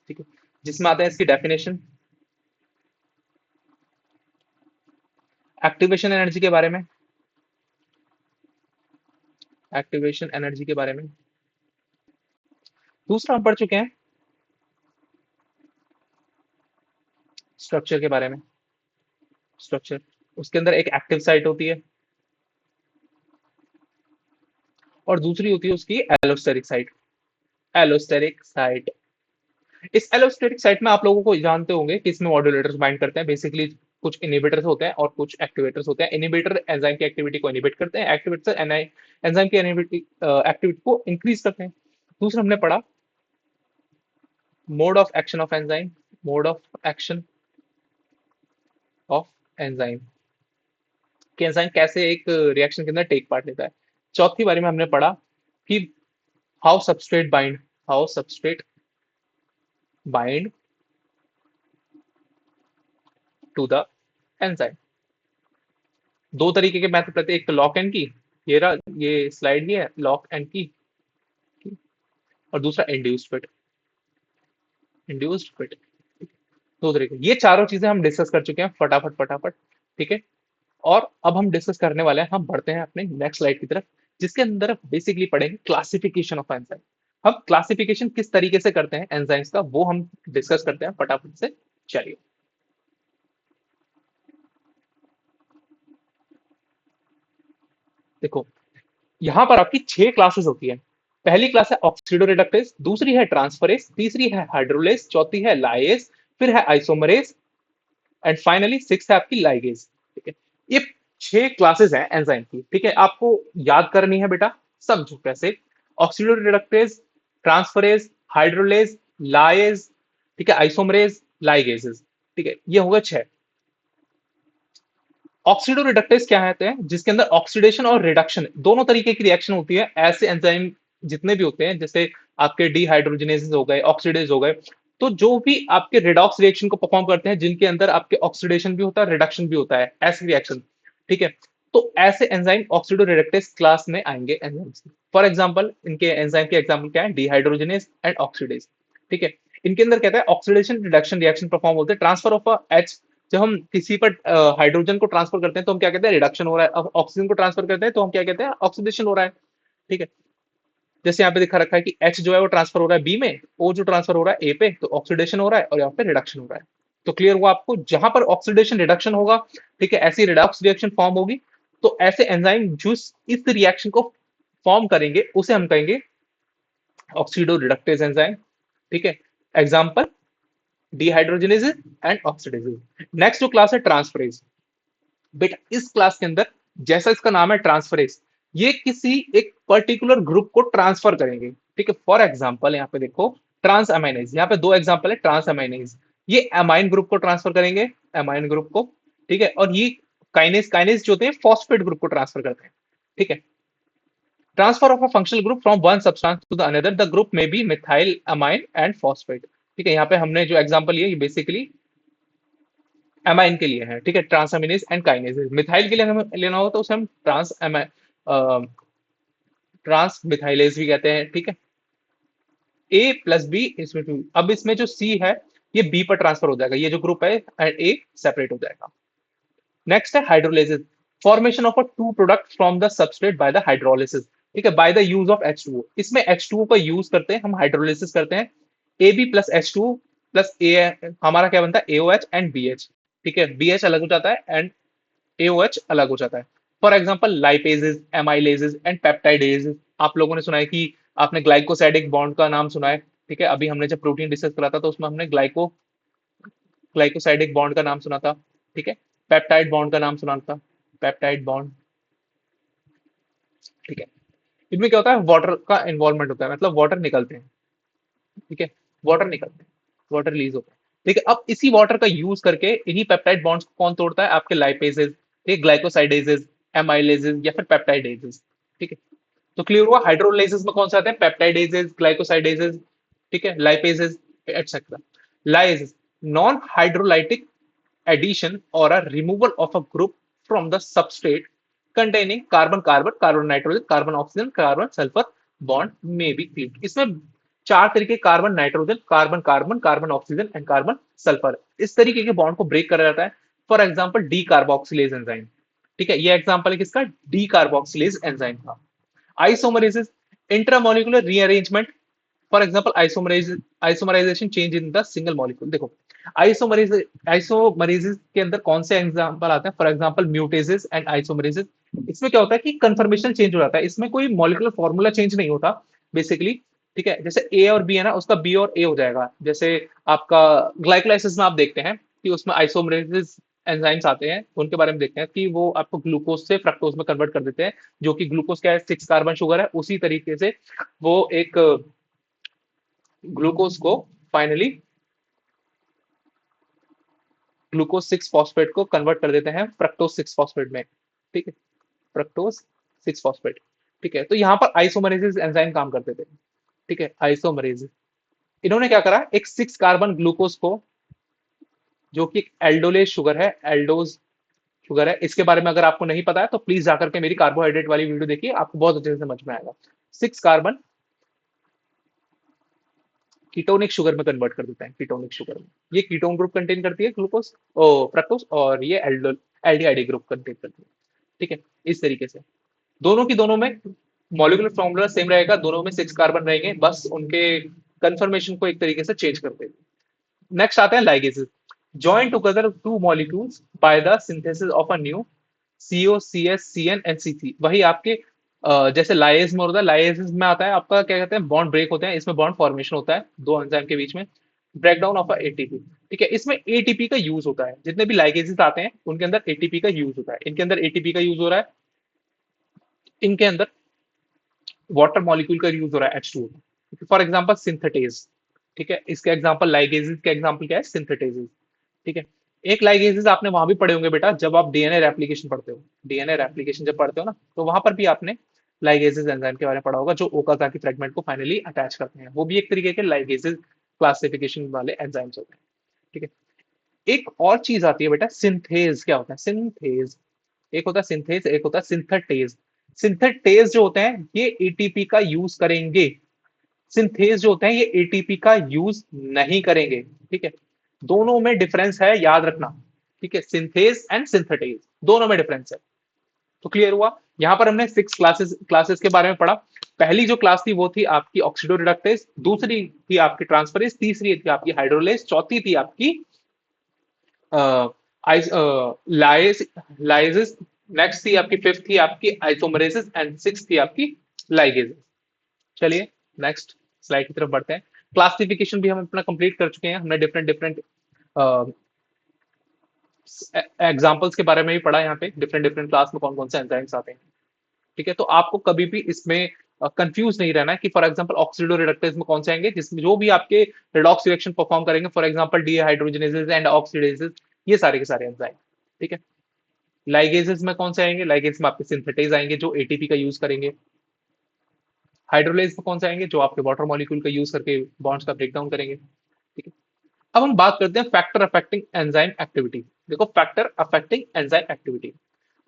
ठीक है, जिसमें आता है इसकी डेफिनेशन, एक्टिवेशन एनर्जी के बारे में, एक्टिवेशन एनर्जी के बारे में। दूसरा हम पढ़ चुके हैं स्ट्रक्चर के बारे में, स्ट्रक्चर, उसके अंदर एक एक्टिव साइट होती है और दूसरी होती है उसकी एलोस्टेरिक साइट, एलोस्टेरिक साइट। इस एलोस्टेरिक साइट में आप लोगों को जानते होंगे कि इसमें मॉड्यूलेटर्स बाइंड करते हैं, बेसिकली कुछ इनिबिटर्स होते हैं और कुछ एक्टिवेटर्स होते हैं। इनिबिटर एंजाइम की एक्टिविटी को इनिबिट करते हैं, एक्टिवेटर एंजाइम की एक्टिविटी को इंक्रीज करते हैं। दूसरा हमने पढ़ा mode of action of enzyme, mode of action of enzyme, कि एंजाइम कैसे एक रिएक्शन के अंदर टेक पार्ट लेता है। चौथी बारी में हमने पढ़ा कि how substrate bind, how substrate bind to the enzyme. दो तरीके के मेथड रहते हैं, एक तो लॉक एंड की, ये रहा, ये स्लाइड ही है लॉक एंड की, और दूसरा इंड्यूस्ड फिट, इंड्यूस्ड फिट। दो तरीके, ये चारों चीजें हम डिस्कस कर चुके हैं फटाफट फटाफट। ठीक है, और अब हम डिस्कस करने वाले हैं, हम बढ़ते हैं अपने नेक्स्ट स्लाइड की तरफ, जिसके अंदर बेसिकली पढ़ेंगे क्लासिफिकेशन ऑफ एंजाइम। हम क्लासिफिकेशन किस तरीके से करते हैं एंजाइम्स का, वो हम डिस्कस करते हैं फटाफट से। चलिए, देखो, यहाँ पर आपकी 6 क्लासेस होती है। पहली क्लास है ऑक्सीडोरिडक्टेज, दूसरी है ट्रांसफरेज, तीसरी है हाइड्रोलेज, चौथी है लाएज, फिर है आइसोमरेज एंड फाइनली सिक्स है आपकी लाइगेज। ठीक है, ये 6 क्लासेस हैं एंजाइम की। ठीक है, आपको याद करनी है बेटा, समझो कैसे। ऑक्सीडोरिडक्टेज, ट्रांसफरेज, हाइड्रोलेज, लाएज, ठीक है, आइसोमरेज, लाइगेजेस। ठीक है, ये हो गए 6। ऑक्सीडोरिडक्टेज क्या कहते हैं? जिसके अंदर ऑक्सीडेशन और रिडक्शन दोनों तरीके की रिएक्शन होती है। ऐसे एंजाइम जितने भी होते हैं, जैसे आपके डिहाइड्रोजनेसेस हो गए, ऑक्सीडेज हो गए, तो जो भी आपके रिडॉक्स रिएक्शन को परफॉर्म करते हैं, जिनके अंदर आपके ऑक्सीडेशन भी होता है, रिडक्शन भी होता है, ऐसे रिएक्शन। ठीक है, तो ऐसे एंजाइम ऑक्सीडोरिडक्टेज क्लास में आएंगे एंजाइम्स। फॉर एग्जांपल, इनके एंजाइम के एग्जांपल क्या है? Dehydrogenase and oxidase. ठीक है, इनके अंदर कहता है ऑक्सीडेशन रिडक्शन रिएक्शन परफॉर्म होते हैं। ट्रांसफर ऑफ एच, जब हम किसी पर हाइड्रोजन को ट्रांसफर करते हैं तो हम क्या कहते हैं? रिडक्शन हो रहा है। अब ऑक्सीजन को ट्रांसफर करते हैं तो हम क्या कहते हैं? ऑक्सीडेशन हो रहा है। ठीक है, जैसे यहाँ पे दिखा रखा है कि H जो है वो ट्रांसफर हो रहा है बी में, O जो ट्रांसफर हो रहा है ए पे, तो ऑक्सीडेशन हो रहा है और यहाँ पे रिडक्शन हो रहा है। तो क्लियर हुआ आपको? जहां पर ऑक्सीडेशन रिडक्शन होगा, ठीक है, ऐसी रिडॉक्स रिएक्शन फॉर्म होगी, तो ऐसे एंजाइम जो इस रिएक्शन को फॉर्म करेंगे उसे हम कहेंगे ऑक्सीडो रिडक्टेज एंजाइम। ठीक है, एग्जाम्पल डिहाइड्रोजनेजेस एंड ऑक्सीडेजेस। नेक्स्ट जो क्लास है ट्रांसफरेज। बेटा इस क्लास के अंदर, जैसा इसका नाम है ट्रांसफरेज, ये किसी एक पर्टिकुलर ग्रुप को ट्रांसफर करेंगे। ठीक है, फॉर एग्जांपल यहाँ पे देखो, ट्रांस अमाइनेज, यहाँ पे दो एग्जांपल है ट्रांस अमाइनेज। ये अमाइन ग्रुप को ट्रांसफर करेंगे, अमाइन ग्रुप को। ठीक है, और ये काइनेज, काइनेज जो होते हैं फॉस्फेट ग्रुप को ट्रांसफर करते हैं। ठीक है, transfer of a functional group from one substance to the another, the group may be methyl amine and phosphate. ठीक है, यहाँ पे हमने जो एग्जांपल लिया ये बेसिकली एमाइन के लिए है। ठीक है, ट्रांसअमीनेज एंड काइनेज। मिथाइल के लिए हमें लेना होगा तो उसे हम ट्रांस मिथाइलेज भी कहते हैं। ठीक है, ए प्लस बी इसमें टू। अब इसमें जो सी है ये बी पर ट्रांसफर हो जाएगा, ये जो ग्रुप है एंड ए सेपरेट हो जाएगा। नेक्स्ट है hydrolysis, formation of a two product from the substrate by the hydrolysis. ठीक है, by the use of H2O। इसमें H2O का यूज करते हैं हम, हाइड्रोलिसिस करते हैं। A B plus H2O plus A, हमारा क्या बनता है? AOH and BH। ठीक है, BH अलग हो जाता है एंड AOH अलग हो जाता है। For example lipases, amylases and peptidases. आप लोगों ने सुना है कि आपने ग्लाइकोसाइडिक बॉन्ड का नाम सुना है। ठीक है, अभी हमने जब प्रोटीन डिस्कस करा था तो उसमें हमने ग्लाइकोसाइडिक बॉन्ड का नाम सुना था। ठीक है, पेप्टाइड बॉन्ड का नाम सुना था, पेप्टाइड बॉन्ड। ठीक है, इनमें क्या होता है? वाटर का इन्वॉल्वमेंट होता है, मतलब वाटर निकलते हैं। ठीक है, वाटर निकलते हैं, वाटर रिलीज होता है। ठीक है, अब इसी वाटर का यूज करके इन्हीं पेप्टाइड बॉन्ड्स को कौन तोड़ता है? आपके लाइपेजेस, ठीक, ग्लाइकोसाइडेजेस, एमाइलेजेस या फिर पेप्टाइडेजेस। ठीक है, तो क्लियर हुआ? हाइड्रोलाइसिस में कौन से आते हैं? पेप्टाइडेजेस, ग्लाइकोसाइडेजेस, ठीक है, lipases etcetera. Lyases, non hydrolytic addition or a removal of a group from the substrate containing carbon carbon, carbon nitrogen, carbon oxygen, carbon sulfur bond may be cleaved। इसमें 4 तरीके, carbon nitrogen, carbon carbon, carbon oxygen and carbon sulphur, इस तरीके के bond को break करा जाता है। For example D carboxylase enzyme. ठीक है, ये एग्जांपल है किसका? डी कार्बोक्सिलेज एंजाइम का। Isomerases, intramolecular rearrangement. For example isomerization change in the single molecule. देखो, आइसोमरेसिस के अंदर कौन से एग्जांपल आते हैं? For example mutases and isomerases. इसमें क्या होता है कि कंफर्मेशन चेंज हो जाता है, इसमें कोई मॉलिक्यूलर फॉर्मूला चेंज नहीं होता बेसिकली। ठीक है, जैसे ए और बी है ना, उसका बी और ए हो जाएगा। जैसे आपका ग्लाइकोलाइसिस में आप देखते हैं कि उसमें आइसोमरेसिस एंजाइम्स आते हैं, उनके बारे में देखते हैं कि वो आपको ग्लूकोज से फ्रक्टोज में कन्वर्ट कर देते हैं, जो कि ग्लूकोज क्या है? 6 कार्बन शुगर है। उसी तरीके से वो एक ग्लूकोज को फाइनली ग्लूकोज 6 फॉस्फेट को कन्वर्ट कर देते हैं फ्रक्टोज 6 फॉस्फेट में। ठीक है, फ्रक्टोज 6 फॉस्फेट। ठीक है, तो यहाँ पर आइसोमरेसिस एंजाइम काम करते थे। ठीक है, आइसोमरेसिस, इन्होंने क्या करा? एक 6 कार्बन ग्लूकोज को, जो कि एल्डोलेज शुगर है, एल्डोज शुगर है, इसके बारे में अगर आपको नहीं पता है तो प्लीज जाकर के मेरी कार्बोहाइड्रेट वाली वीडियो देखिए, आपको बहुत अच्छे से समझ में आएगा। 6 कार्बन कीटोनिक शुगर में कन्वर्ट कर देता है, कीटोनिक शुगर में। ये कीटोन ग्रुप कंटेन करती है ग्लूकोज ओ फ्रक्टोज, और ये एल्डिहाइड ग्रुप कंटेन करती है। ठीक है, इस तरीके से दोनों की दोनों में मॉलिक्यूलर फॉर्मूला सेम रहेगा, दोनों में 6 कार्बन रहेंगे, बस उनके कंफर्मेशन को एक तरीके से चेंज करते हैं। नेक्स्ट आते हैं ligases, join together two molecules by the synthesis of a new CO, CS, CN, NC3 वही आपके जैसे लाइएज में होता है, लाइएज में आता है आपका क्या कहते हैं, बॉन्ड ब्रेक होते हैं, इसमें बॉन्ड फॉर्मेशन होता है दो एंजाइम के बीच में, ब्रेक डाउन ऑफ एटीपी। ठीक है, इसमें एटीपी का यूज होता है, जितने भी लाइगेजेस आते हैं उनके अंदर एटीपी का यूज होता है, इनके अंदर एटीपी का यूज हो रहा है, इनके अंदर वाटर मॉलिक्यूल का यूज हो रहा है H2O। For example synthetase. ठीक है, इसका एग्जांपल लाइगेजेस का एग्जांपल क्या है, सिंथेटेजेस। ठीक है, एक लाइगेजेस आपने वहां भी पढ़े होंगे बेटा, जब आप डीएनए रेप्लिकेशन पढ़ते हो, डीएनए रेप्लिकेशन जब पढ़ते हो ना, तो वहां पर भी आपने लाइगेजेस एंजाइम के बारे में पढ़ा होगा, जो ओकाजाकी फ्रेगमेंट को फाइनली अटैच करते हैं, वो भी एक तरीके के लाइगेजेस क्लासिफिकेशन वाले एंजाइम्स होते हैं। ठीक है, एक और चीज आती है बेटा, सिंथेज। क्या होता है सिंथेज? एक होता है सिंथेज, एक होता है सिंथेटेज। सिंथेटेज जो होते हैं ये एटीपी का यूज करेंगे, सिंथेज जो होते हैं ये एटीपी का यूज नहीं करेंगे। ठीक है, दोनों में डिफरेंस है, याद रखना। ठीक है, सिंथेज एंड सिंथेटेज दोनों में डिफरेंस है। तो क्लियर हुआ? यहां पर हमने 6 क्लासेस के बारे में पढ़ा। पहली जो क्लास थी वो थी आपकी ऑक्सीडोरिडक्टेज, दूसरी थी आपकी ट्रांसफरेज, तीसरी थी आपकी हाइड्रोलेज, चौथी थी आपकी लाइज लाइजेस, नेक्स्ट थी आपकी, फिफ्थ थी आपकी आइसोमरेसिस, एंड सिक्स थी आपकी लाइगेज। चलिए नेक्स्ट स्लाइड की तरफ बढ़ते हैं। क्लासिफिकेशन भी हम अपना कंप्लीट कर चुके हैं, हमने डिफरेंट डिफरेंट एग्जांपल्स के बारे में भी पढ़ा यहाँ पे, डिफरेंट डिफरेंट क्लास में कौन कौन से एंजाइम्स आते हैं। ठीक है, तो आपको कभी भी इसमें कंफ्यूज नहीं रहना है कि फॉर एग्जांपल ऑक्सीडोरिडक्टेज में कौन से आएंगे, जिसमें जो भी आपके रेडॉक्स रिएक्शन परफॉर्म करेंगे, फॉर एग्जांपल डीहाइड्रोजनेजेस एंड ऑक्सीडेजेस, ये सारे के सारे एंजाइम। ठीक है, लाइगेजेस में कौन से आएंगे, लाइगेज में आपके सिंथेटेज आएंगे जो एटीपी का यूज करेंगे। हाइड्रोलेज में कौन से आएंगे, जो आपके वाटर मॉलिक्यूल का यूज करके बॉन्ड्स का ब्रेकडाउन करेंगे। ठीक है, अब हम बात करते हैं फैक्टर अफेक्टिंग एंजाइम एक्टिविटी। देखो, फैक्टर अफेक्टिंग एंजाइम एक्टिविटी,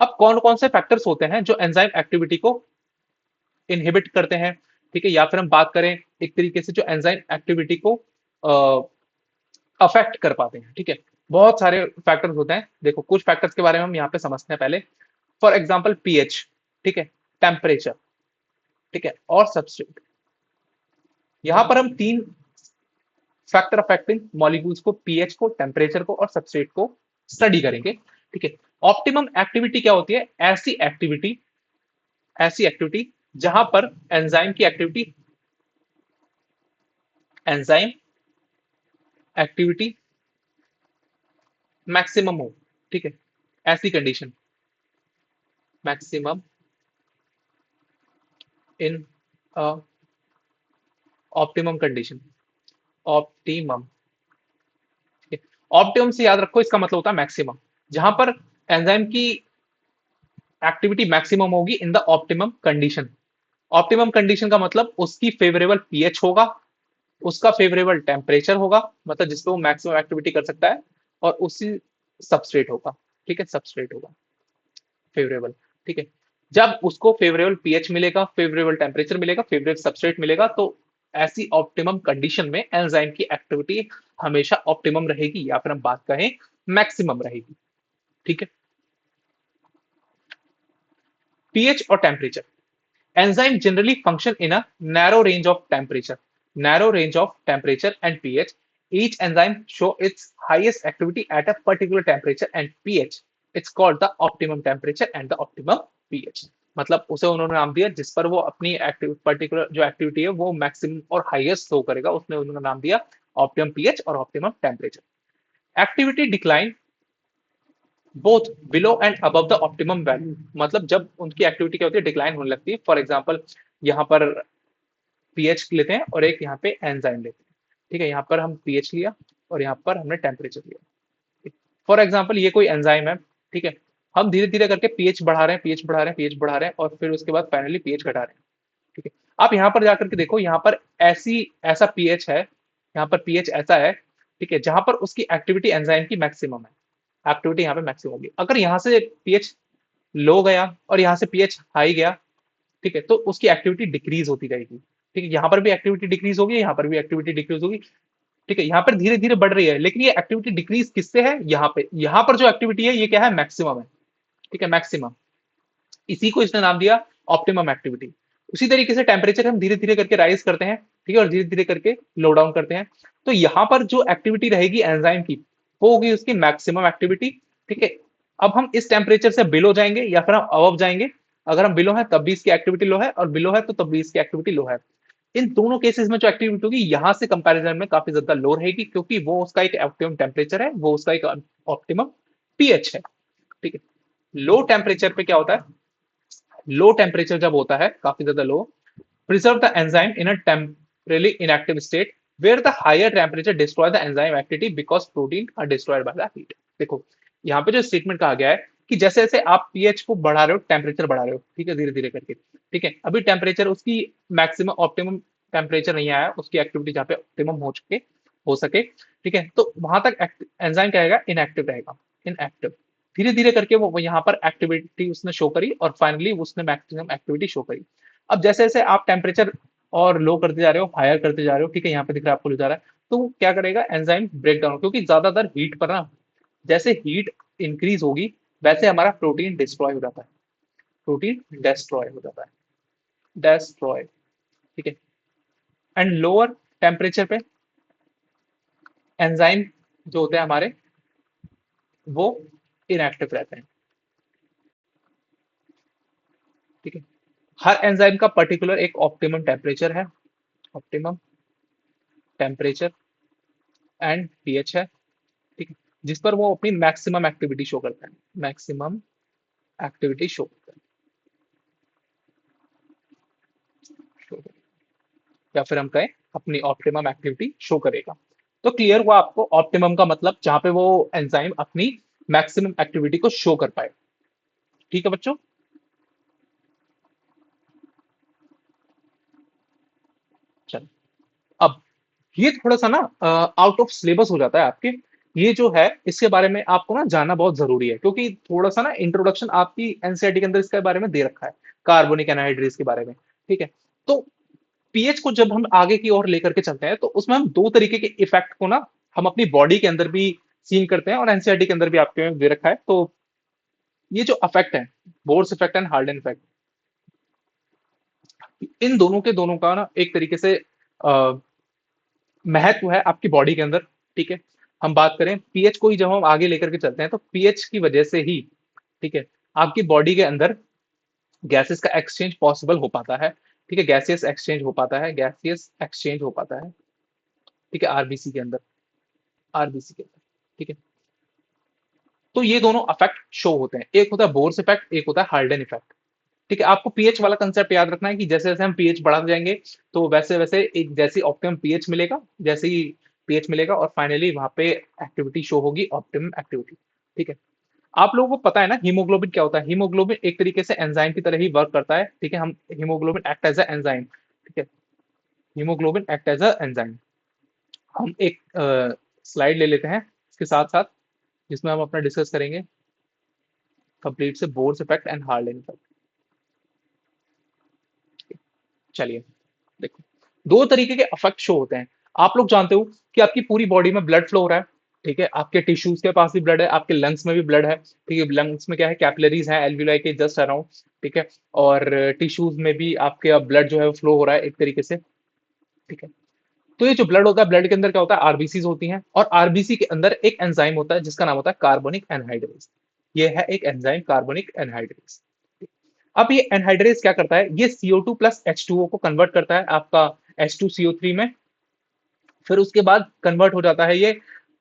अब कौन कौन से फैक्टर्स होते हैं जो एंजाइम एक्टिविटी को इनहिबिट करते हैं। ठीक है, या फिर हम बात करें एक तरीके से जो एंजाइम एक्टिविटी को अफेक्ट कर पाते हैं। ठीक है, बहुत सारे फैक्टर्स होते हैं, देखो कुछ फैक्टर्स के बारे में हम यहाँ पे समझते हैं पहले। फॉर एग्जाम्पल पीएच, ठीक है, टेम्परेचर, ठीक है, और सबस्ट्रेट। यहां पर हम तीन फैक्टर अफेक्टिंग मॉलिक्यूल्स को, पीएच को, टेम्परेचर को और सबस्ट्रेट को स्टडी करेंगे। ठीक है, ऑप्टिमम एक्टिविटी क्या होती है, ऐसी एक्टिविटी जहां पर एंजाइम की एक्टिविटी, एंजाइम एक्टिविटी मैक्सिमम हो। ठीक है, ऐसी condition, maximum in optimum condition, optimum. Optimum से याद रखो, इसका मतलब होता है मैक्सिमम, जहां पर एंजाइम की एक्टिविटी मैक्सिमम होगी in the optimum condition. Optimum condition का मतलब उसकी फेवरेबल पीएच होगा, उसका फेवरेबल टेम्परेचर होगा, मतलब जिसपे वो मैक्सिमम एक्टिविटी कर सकता है, और उसी सबस्ट्रेट होगा। ठीक है, सबस्ट्रेट होगा फेवरेबल। ठीक है, जब उसको फेवरेबल पीएच मिलेगा, फेवरेबल टेम्परेचर मिलेगा, फेवरेबल सबस्ट्रेट मिलेगा, तो ऐसी ऑप्टिमम कंडीशन में एंजाइम की एक्टिविटी हमेशा ऑप्टिमम रहेगी, या फिर हम बात कहें मैक्सिमम रहेगी। ठीक है, पीएच और temperature, enzyme generally function in a narrow range of temperature, and pH. Each enzyme show its highest activity at a particular temperature and pH. It's called the optimum temperature and the optimum pH. मतलब उसे उन्होंने नाम दिया जिस पर वो अपनी active particular जो एक्टिविटी है वो मैक्सिमम और हाईएस्ट शो करेगा, उसने उन्होंने नाम दिया ऑप्टिमम पीएच और optimum temperature. Activity decline both below and above the optimum value, मतलब जब उनकी एक्टिविटी क्या होती है, डिक्लाइन होने लगती है। फॉर एग्जांपल यहाँ पर पीएच लेते हैं और एक यहाँ पे एंजाइम लेते हैं। ठीक है, यहाँ पर हम पीएच लिया और यहाँ पर हमने टेम्परेचर लिया। फॉर एग्जांपल ये कोई एंजाइम है, ठीक है, हम धीरे धीरे करके पीएच बढ़ा रहे हैं, पीएच बढ़ा रहे हैं, पीएच बढ़ा रहे हैं, और फिर उसके बाद फाइनली पीएच घटा रहे हैं। ठीक है, आप यहाँ पर जाकर के देखो, यहाँ पर ऐसा पीएच है, यहाँ पर पीएच ऐसा है, ठीक है, जहां पर उसकी एक्टिविटी एंजाइम की मैक्सिमम है, एक्टिविटी यहाँ पे मैक्सिमम होगी। अगर यहाँ से पीएच लो गया और यहाँ से पीएच हाई गया, ठीक है, तो उसकी एक्टिविटी डिक्रीज होती रहेगी। ठीक है, यहाँ पर भी एक्टिविटी डिक्रीज होगी, यहाँ पर भी एक्टिविटी डिक्रीज होगी। ठीक है, यहाँ पर धीरे धीरे बढ़ रही है, लेकिन ये एक्टिविटी डिक्रीज किससे है, यहाँ पे, यहाँ पर जो एक्टिविटी है ये क्या है, मैक्सिमम है। ठीक है, मैक्सिमम, इसी को इसने नाम दिया ऑप्टिमम एक्टिविटी। उसी तरीके से टेम्परेचर हम धीरे धीरे करके राइज करते हैं, ठीक है, और धीरे धीरे करके लो डाउन करते हैं, तो यहाँ पर जो एक्टिविटी रहेगी एंजाइम की, वो होगी उसकी मैक्सिमम एक्टिविटी। ठीक है, अब हम इस टेम्परेचर से बिलो जाएंगे या फिर हम अबव जाएंगे। अगर हम बिलो है तब भी इसकी एक्टिविटी लो है, और बिलो है तो तब भी इसकी एक्टिविटी लो है। इन दोनों केसेस में जो एक्टिविटी होगी यहां से कंपैरिजन में काफी ज्यादा लो रहेगी, क्योंकि वो उसका एक ऑप्टिमम टेम्परेचर है, वो उसका एक ऑप्टिमम पीएच है। ठीक है। लो टेम्परेचर पे क्या होता है, लो टेम्परेचर जब होता है काफी ज्यादा low, preserve the enzyme in a temporarily inactive state where the higher temperature destroy the enzyme activity because protein are destroyed by the heat. देखो यहाँ पे जो स्टेटमेंट कहा गया है कि जैसे जैसे आप पीएच को बढ़ा रहे हो, टेम्परेचर बढ़ा रहे हो, ठीक है, धीरे धीरे करके, ठीक है, अभी टेम्परेचर उसकी मैक्सिमम ऑप्टिमम टेम्परेचर नहीं आया, उसकी एक्टिविटी जहाँ पे ऑप्टिमम हो सके, ठीक है, तो वहां तक एंजाइम क्या रहेगा, इनएक्टिव रहेगा, इनएक्टिव। धीरे धीरे करके वो यहाँ पर एक्टिविटी उसने शो करी और फाइनली उसने मैक्सिमम एक्टिविटी शो करी। अब जैसे जैसे आप टेम्परेचर और लो करते जा रहे हो, हायर करते जा रहे हो, ठीक है, यहाँ पे दिख रहा है आपको, ले जा रहा है, तो वो क्या करेगा, एंजाइम ब्रेक डाउन, क्योंकि ज्यादातर हीट पर ना, जैसे हीट इंक्रीज होगी वैसे हमारा प्रोटीन डिस्ट्रॉय हो जाता है, प्रोटीन डिस्ट्रॉय हो जाता है, डिस्ट्रॉय, ठीक है। एंड लोअर टेम्परेचर पे एंजाइम जो होते हैं हमारे वो इनएक्टिव रहते हैं, ठीक है। हर एंजाइम का पर्टिकुलर एक ऑप्टिमम टेम्परेचर है, ऑप्टिमम टेम्परेचर एंड पीएच है, ठीक है, जिस पर वो अपनी मैक्सिमम एक्टिविटी शो करता है, मैक्सिमम एक्टिविटी शो करता है, शो करेगा, या फिर हम कहें अपनी ऑप्टिमम एक्टिविटी शो करेगा। तो क्लियर हुआ आपको ऑप्टिमम का मतलब, जहां पे वो एंजाइम अपनी मैक्सिमम एक्टिविटी को शो कर पाए। ठीक है बच्चों। चलो, अब ये थोड़ा सा ना आउट ऑफ सिलेबस हो जाता है आपके, ये जो है इसके बारे में आपको ना जानना बहुत जरूरी है, क्योंकि थोड़ा सा ना इंट्रोडक्शन आपकी एनसीईआरटी के अंदर इसके बारे में दे रखा है, कार्बोनिक एनहाइड्रेस के बारे में, ठीक है। तो पीएच को जब हम आगे की ओर लेकर के चलते हैं तो उसमें हम दो तरीके के इफेक्ट को ना हम अपनी बॉडी के अंदर भी सीन करते हैं, और एनसीईआरटी के अंदर भी आपके में दे रखा है। तो ये जो इफेक्ट है, Bohr's effect and Haldane effect, इन दोनों के दोनों का ना एक तरीके से महत्व है आपकी बॉडी के अंदर, ठीक है। हम बात करें पीएच को ही जब हम आगे लेकर के चलते हैं तो पीएच की वजह से ही, ठीक है, आपकी बॉडी के अंदर गैसेस का एक्सचेंज पॉसिबल हो पाता है, ठीक है, गैसियस एक्सचेंज हो पाता है, गैसियस एक्सचेंज हो पाता है, ठीक है, आरबीसी के अंदर, आरबीसी के अंदर, ठीक है। तो ये दोनों इफेक्ट शो होते हैं, एक होता है बोर्स इफेक्ट, एक होता है हार्डन इफेक्ट, ठीक है। आपको पीएच वाला कंसेप्ट याद रखना है कि जैसे जैसे हम पीएच बढ़ाते जाएंगे तो वैसे वैसे एक जैसी ऑप्टिमम पीएच मिलेगा, जैसे ही पीएच मिलेगा और फाइनली वहां पे एक्टिविटी शो होगी, ऑप्टिमम एक्टिविटी, ठीक है। आप लोगों को पता है ना हीमोग्लोबिन क्या होता है, हीमोग्लोबिन एक तरीके से एंजाइम की तरह ही वर्क करता है, ठीक है। हम haemoglobin act as a enzyme, ठीक है, haemoglobin act as a enzyme. हम एक स्लाइड ले लेते हैं इसके साथ साथ, जिसमें हम अपना डिस्कस करेंगे कंप्लीट से बोर्स इफेक्ट एंड हार्लेन इफेक्ट। चलिए देखो, दो तरीके के अफेक्ट शो होते हैं। आप लोग जानते हो कि आपकी पूरी बॉडी में ब्लड फ्लो हो रहा है, ठीक है, आपके टिश्यूज के पास भी ब्लड है, आपके लंग्स में भी ब्लड है, ठीक है, लंग्स में क्या है, कैपिलरीज हैं एल्वियोलाई के जस्ट अराउंड, ठीक है, और टिश्यूज में भी आपके ब्लड जो है फ्लो हो रहा है एक तरीके से, ठीक है। तो ये जो ब्लड होता है, ब्लड के अंदर क्या होता है, आरबीसी होती हैं, और आरबीसी के अंदर एक एंजाइम होता है जिसका नाम होता है कार्बोनिक एनहाइड्रेस। ये है एक एंजाइम कार्बोनिक एनहाइड्रेस। अब ये एनहाइड्रेस क्या करता है, ये CO2 प्लस H2O को कन्वर्ट करता है आपका H2CO3 में, फिर उसके बाद कन्वर्ट हो जाता है ये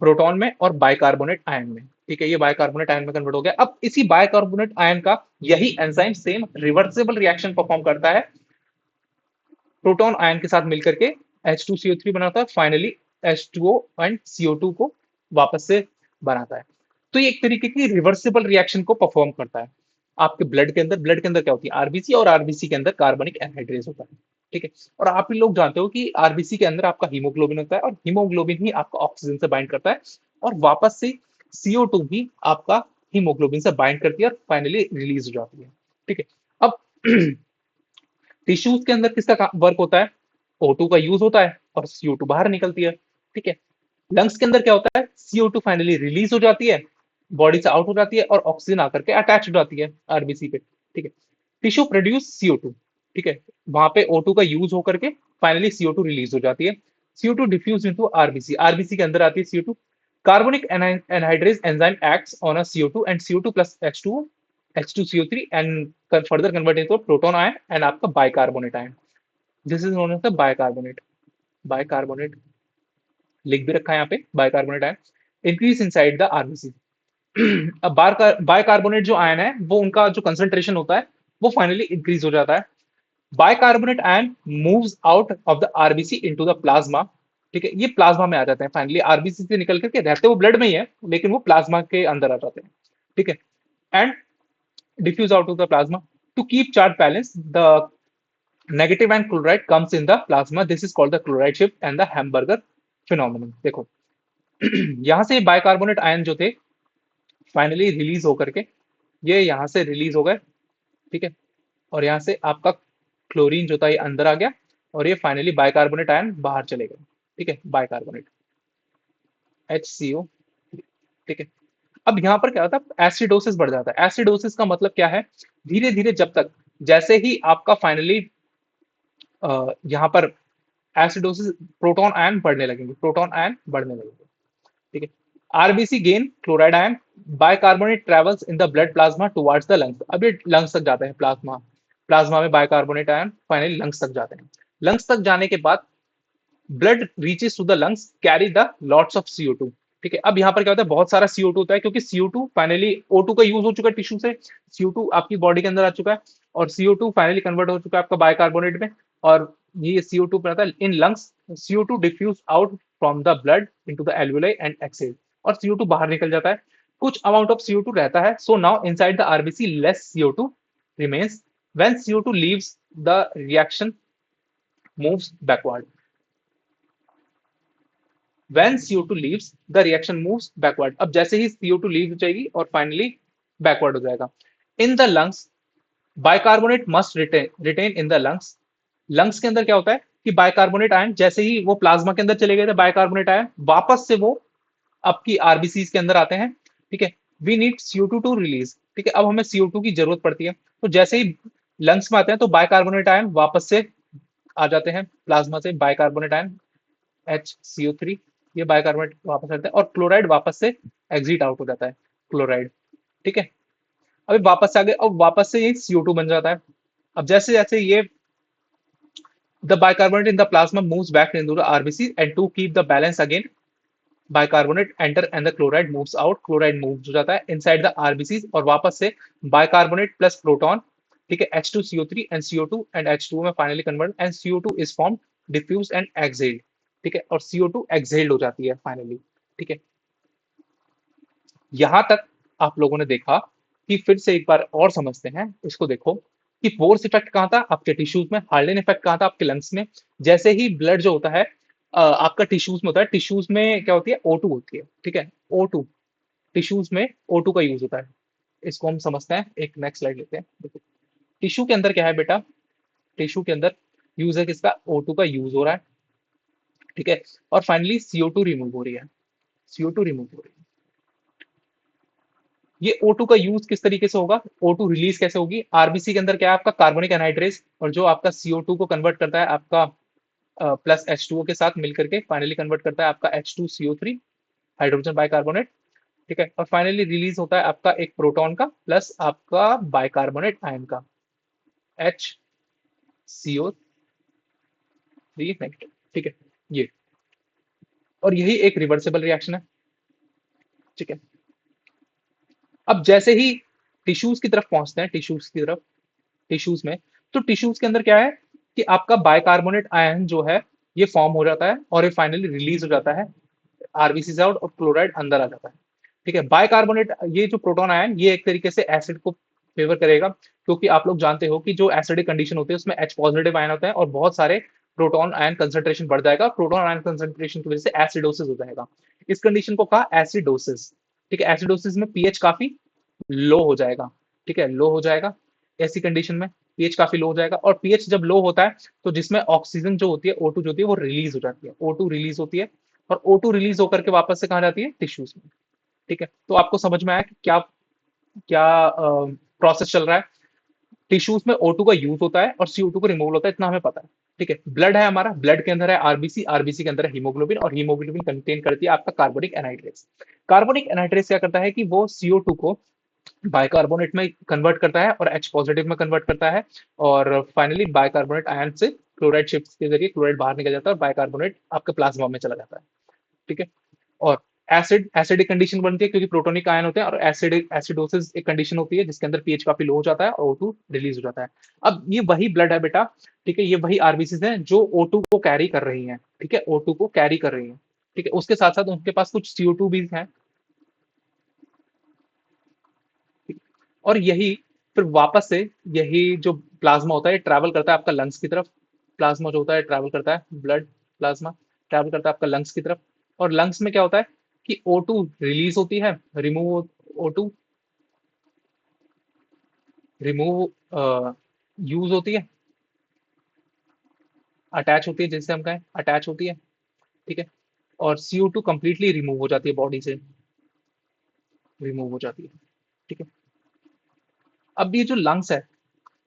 प्रोटॉन में और बाइकार्बोनेट आयन में, ठीक है, ये बाइकार्बोनेट आयन में कन्वर्ट हो गया। अब इसी बाइकार्बोनेट आयन का यही enzyme same reversible reaction perform करता है प्रोटॉन आयन के साथ मिलकर के, H2CO3 बनाता है, फाइनली H2O एंड CO2 को वापस से बनाता है। तो ये एक तरीके की रिवर्सिबल रिएक्शन को परफॉर्म करता है आपके ब्लड के अंदर। ब्लड के अंदर क्या होती है, आरबीसी, और आरबीसी के अंदर कार्बनिक एनहाइड्रेस होता है, ठीक है। और आप ही लोग जानते हो कि आरबीसी के अंदर आपका हीमोग्लोबिन होता है, और हीमोग्लोबिन ही आपका ऑक्सीजन से बाइंड करता है, और वापस से CO2 भी आपका हीमोग्लोबिन से बाइंड करती है और फाइनली रिलीज हो जाती है, ठीक है। अब टिश्यूज के अंदर किसका वर्क होता है, O2 का यूज होता है और CO2 बाहर निकलती है, ठीक है। लंग्स के अंदर क्या होता है, CO2 फाइनली रिलीज हो जाती है, बॉडी से आउट हो जाती है, और ऑक्सीजन आकर के अटैच हो जाती है आरबीसी पे, ठीक है। टिश्यू प्रोड्यूस CO2, ठीक है, वहां पे O2 का यूज होकर के फाइनली CO2 रिलीज हो जाती है, CO2 diffuse into RBC, RBC के अंदर आती है CO2, Carbonic anhydrase enzyme acts on a CO2 and CO2 plus H2O, H2CO3 and further convert into a proton ion and आपका bicarbonate ion. This is known as the bicarbonate. Bicarbonate लिख भी रखा है यहाँ पे bicarbonate ion. Increase inside the RBC. अब bicarbonate जो ion है वो उनका जो कंसंट्रेशन होता है वो फाइनली इंक्रीज हो जाता है. Bicarbonate ion moves out of the RBC into the plasma. ठीक है, ये प्लाज्मा में आ जाते हैं फाइनली, आरबीसी से निकल करके रहते वो ब्लड में ही है लेकिन वो प्लाज्मा के अंदर आ जाते हैं. ठीक है, and diffuse out of the plasma to keep charge balance. The negative and chloride comes in the plasma. This is called the chloride shift and the Hamburger phenomenon. देखो यहाँ से बाइकार्बोनेट आयन जो थे फाइनली रिलीज होकर के ये यहाँ से रिलीज हो गए. ठीक है, और यहाँ से आपका क्लोरीन जो था ये अंदर आ गया और ये फाइनली बाइकार्बोनेट आयन बाहर चले गए. ठीक है, बाइकार्बोनेट HCO. ठीक है, अब यहाँ पर क्या होता है, एसिडोसिस बढ़ जाता है. एसिडोसिस का मतलब क्या है, धीरे धीरे जब तक जैसे ही आपका फाइनली यहाँ पर एसिडोसिस प्रोटॉन आयन बढ़ने लगेंगे, प्रोटॉन आयन बढ़ने लगेंगे. ठीक है, RBC gain chloride ion. Bicarbonate travels in the blood plasma towards the lungs. अब ये लंग्स तक जाते हैं, प्लाज्मा प्लाज्मा में बाइकार्बोनेट आयन फाइनली लंग्स तक जाते हैं. लंग्स तक जाने के बाद blood reaches to the lungs carry the lots of CO2. ठीक है, अब यहाँ पर क्या होता है, बहुत सारा CO2 होता है क्योंकि CO2 फाइनली O2 का यूज हो चुका है टिश्यू से, CO2 आपकी बॉडी के अंदर आ चुका है और CO2 फाइनली कन्वर्ट हो चुका है आपका बाइकार्बोनेट में. और ये CO2 पर आता है in lungs. CO2 diffuse out from the blood into the alveoli and exhale. और CO2 बाहर निकल जाता है, कुछ अमाउंट ऑफ CO2 रहता है. So now inside the RBC less CO2 remains. When CO2 leaves the reaction moves backward. When CO2 leaves, the reaction moves backward. अब जैसे ही CO2 लीव जाएगी और फाइनली बैकवर्ड हो जाएगा. In the lungs bicarbonate must retain in the lungs. Lungs के अंदर क्या होता है कि बाइकार्बोनेट आयन जैसे ही वो प्लाज्मा के अंदर चले गए थे, बाइकार्बोनेट आयन वापस से वो आपकी आरबीसी के अंदर आते हैं. ठीक है, we need CO2 to release. ठीक है, अब हमें CO2 की जरूरत पड़ती है. तो जैसे ही लंग्स में आते हैं तो बाइकार्बोनेट आयन वापस से आ जाते हैं प्लाज्मा से. बाइकार्बोनेट आयन HCO3 ये बाइकार्बोनेट वापस आता है और क्लोराइड वापस से एग्जिट आउट हो जाता है, क्लोराइड. ठीक है, अभी वापस आ गए और वापस से ये CO2 बन जाता है. अब जैसे जैसे ये the bicarbonate in the plasma moves back into the RBC and to keep the balance again bicarbonate enter and the chloride moves out. Chloride move हो जाता है इनसाइड द आरबीसी और वापस से बाइकार्बोनेट प्लस प्रोटॉन. ठीक है, H2CO3 and CO2 and H2O में finally convert and CO2 is form diffuse and exhaled. ठीक है, और CO2 एक्सेल्ड हो जाती है फाइनली. ठीक है, यहां तक आप लोगों ने देखा कि फिर से एक बार और समझते हैं इसको. देखो कि फोर्स इफेक्ट कहां था आपके टिश्यूज में, हार्डन इफेक्ट कहां था आपके लंग्स में. जैसे ही ब्लड जो होता है आपका टिश्यूज में होता है, टिश्यूज में क्या होती है, O2 होती है. ठीक है, O2 टिश्यूज में O2 का यूज होता है. इसको हम समझते हैं, एक नेक्स्ट स्लाइड लेते हैं. देखो टिश्यू के अंदर क्या है बेटा, टिश्यू के अंदर यूज है किसका, O2 का यूज हो रहा है. ठीक है, और फाइनली CO2 रिमूव हो रही है, CO2 रिमूव हो रही है. ये O2 का यूज किस तरीके से होगा, O2 रिलीज कैसे होगी. आरबीसी के अंदर क्या है आपका कार्बोनिक एनहाइड्रेस और जो आपका CO2 को कन्वर्ट करता है आपका प्लस H2O के साथ मिलकर के फाइनली कन्वर्ट करता है आपका H2CO3 हाइड्रोजन बाइकार्बोनेट. ठीक है, और फाइनली रिलीज होता है आपका एक प्रोटॉन का प्लस आपका बाइकार्बोनेट आयन का HCO3 नेगेटिव. ठीक है, ये और यही एक रिवर्सिबल रिएक्शन है. ठीक है, अब जैसे ही टिश्यूज की तरफ पहुंचते हैं, टिश्यूज की तरफ, टिश्यूज में, तो टिश्यूज के अंदर क्या है कि आपका बाइकार्बोनेट आयन जो है ये फॉर्म हो जाता है और ये फाइनली रिलीज हो जाता है आरबीसी से आउट और क्लोराइड अंदर आ जाता है. ठीक है, बाइकार्बोनेट ये जो प्रोटॉन आयन ये एक तरीके से एसिड को फेवर करेगा क्योंकि आप लोग जानते हो कि जो एसिडिक कंडीशन होती है उसमें H पॉजिटिव आयन होता है और बहुत सारे प्रोटॉन आयन कंसंट्रेशन बढ़ जाएगा. प्रोटॉन आयन कंसंट्रेशन की वजह से एसिडोसिस हो जाएगा. इस कंडीशन को कहा एसिडोसिस. ठीक है, एसिडोसिस में पीएच काफी लो हो जाएगा. ठीक है, लो हो जाएगा. ऐसी कंडीशन में पीएच काफी लो हो जाएगा और पीएच जब लो होता है तो जिसमें ऑक्सीजन जो होती है O2 जो होती है वो रिलीज हो जाती है, O2 रिलीज होती है और O2 रिलीज होकर के वापस से कहा जाती है टिश्यूज में. ठीक है, तो आपको समझ में आया कि क्या क्या प्रोसेस चल रहा है. टिश्यूज में O2 का यूज होता है और CO2 को रिमूव होता है, इतना हमें पता है। ठीक है, ब्लड है हमारा, ब्लड के अंदर है आरबीसी, आरबीसी के अंदर है हीमोग्लोबिन, और हीमोग्लोबिन कंटेन करती है आपका कार्बोनिक एनहाइड्रेस। कार्बोनिक एनहाइड्रेस क्या करता है कि वो CO2 को बाइकार्बोनेट में कन्वर्ट करता है और H पॉजिटिव में कन्वर्ट करता है, और फाइनली बाइकार्बोनेट आयन से क्लोराइड शिफ्ट के जरिए क्लोराइड बाहर निकल जाता है और बाइकार्बोनेट आपके प्लाज्मा में चला जाता है। ठीक है, और एसिडिक कंडीशन बनती है क्योंकि प्रोटोनिक आयन होते हैं, और एसिडोसिस एक कंडीशन होती है जिसके अंदर पीएच काफी लो हो जाता है और O2 रिलीज हो जाता है। अब ये वही ब्लड है बेटा, ठीक है, ये वही आरबीसीज हैं जो O2 को कैरी कर रही हैं। ठीक है, O2 को कैरी कर रही हैं। ठीक है, उसके साथ साथ उनके पास कुछ CO2 भी है। और यही फिर वापस से यही जो प्लाज्मा होता है ट्रैवल करता है आपका लंग्स की तरफ। प्लाज्मा जो होता है ट्रैवल करता है, ब्लड प्लाज्मा ट्रैवल करता है आपका लंग्स की तरफ, और लंग्स में क्या होता है कि O2 रिलीज होती है, रिमूव O2 रिमूव यूज होती है, अटैच होती है, जिससे हम कहें अटैच होती है। ठीक है, और CO2 कंप्लीटली रिमूव हो जाती है बॉडी से, रिमूव हो जाती है। ठीक है, अब ये जो लंग्स है,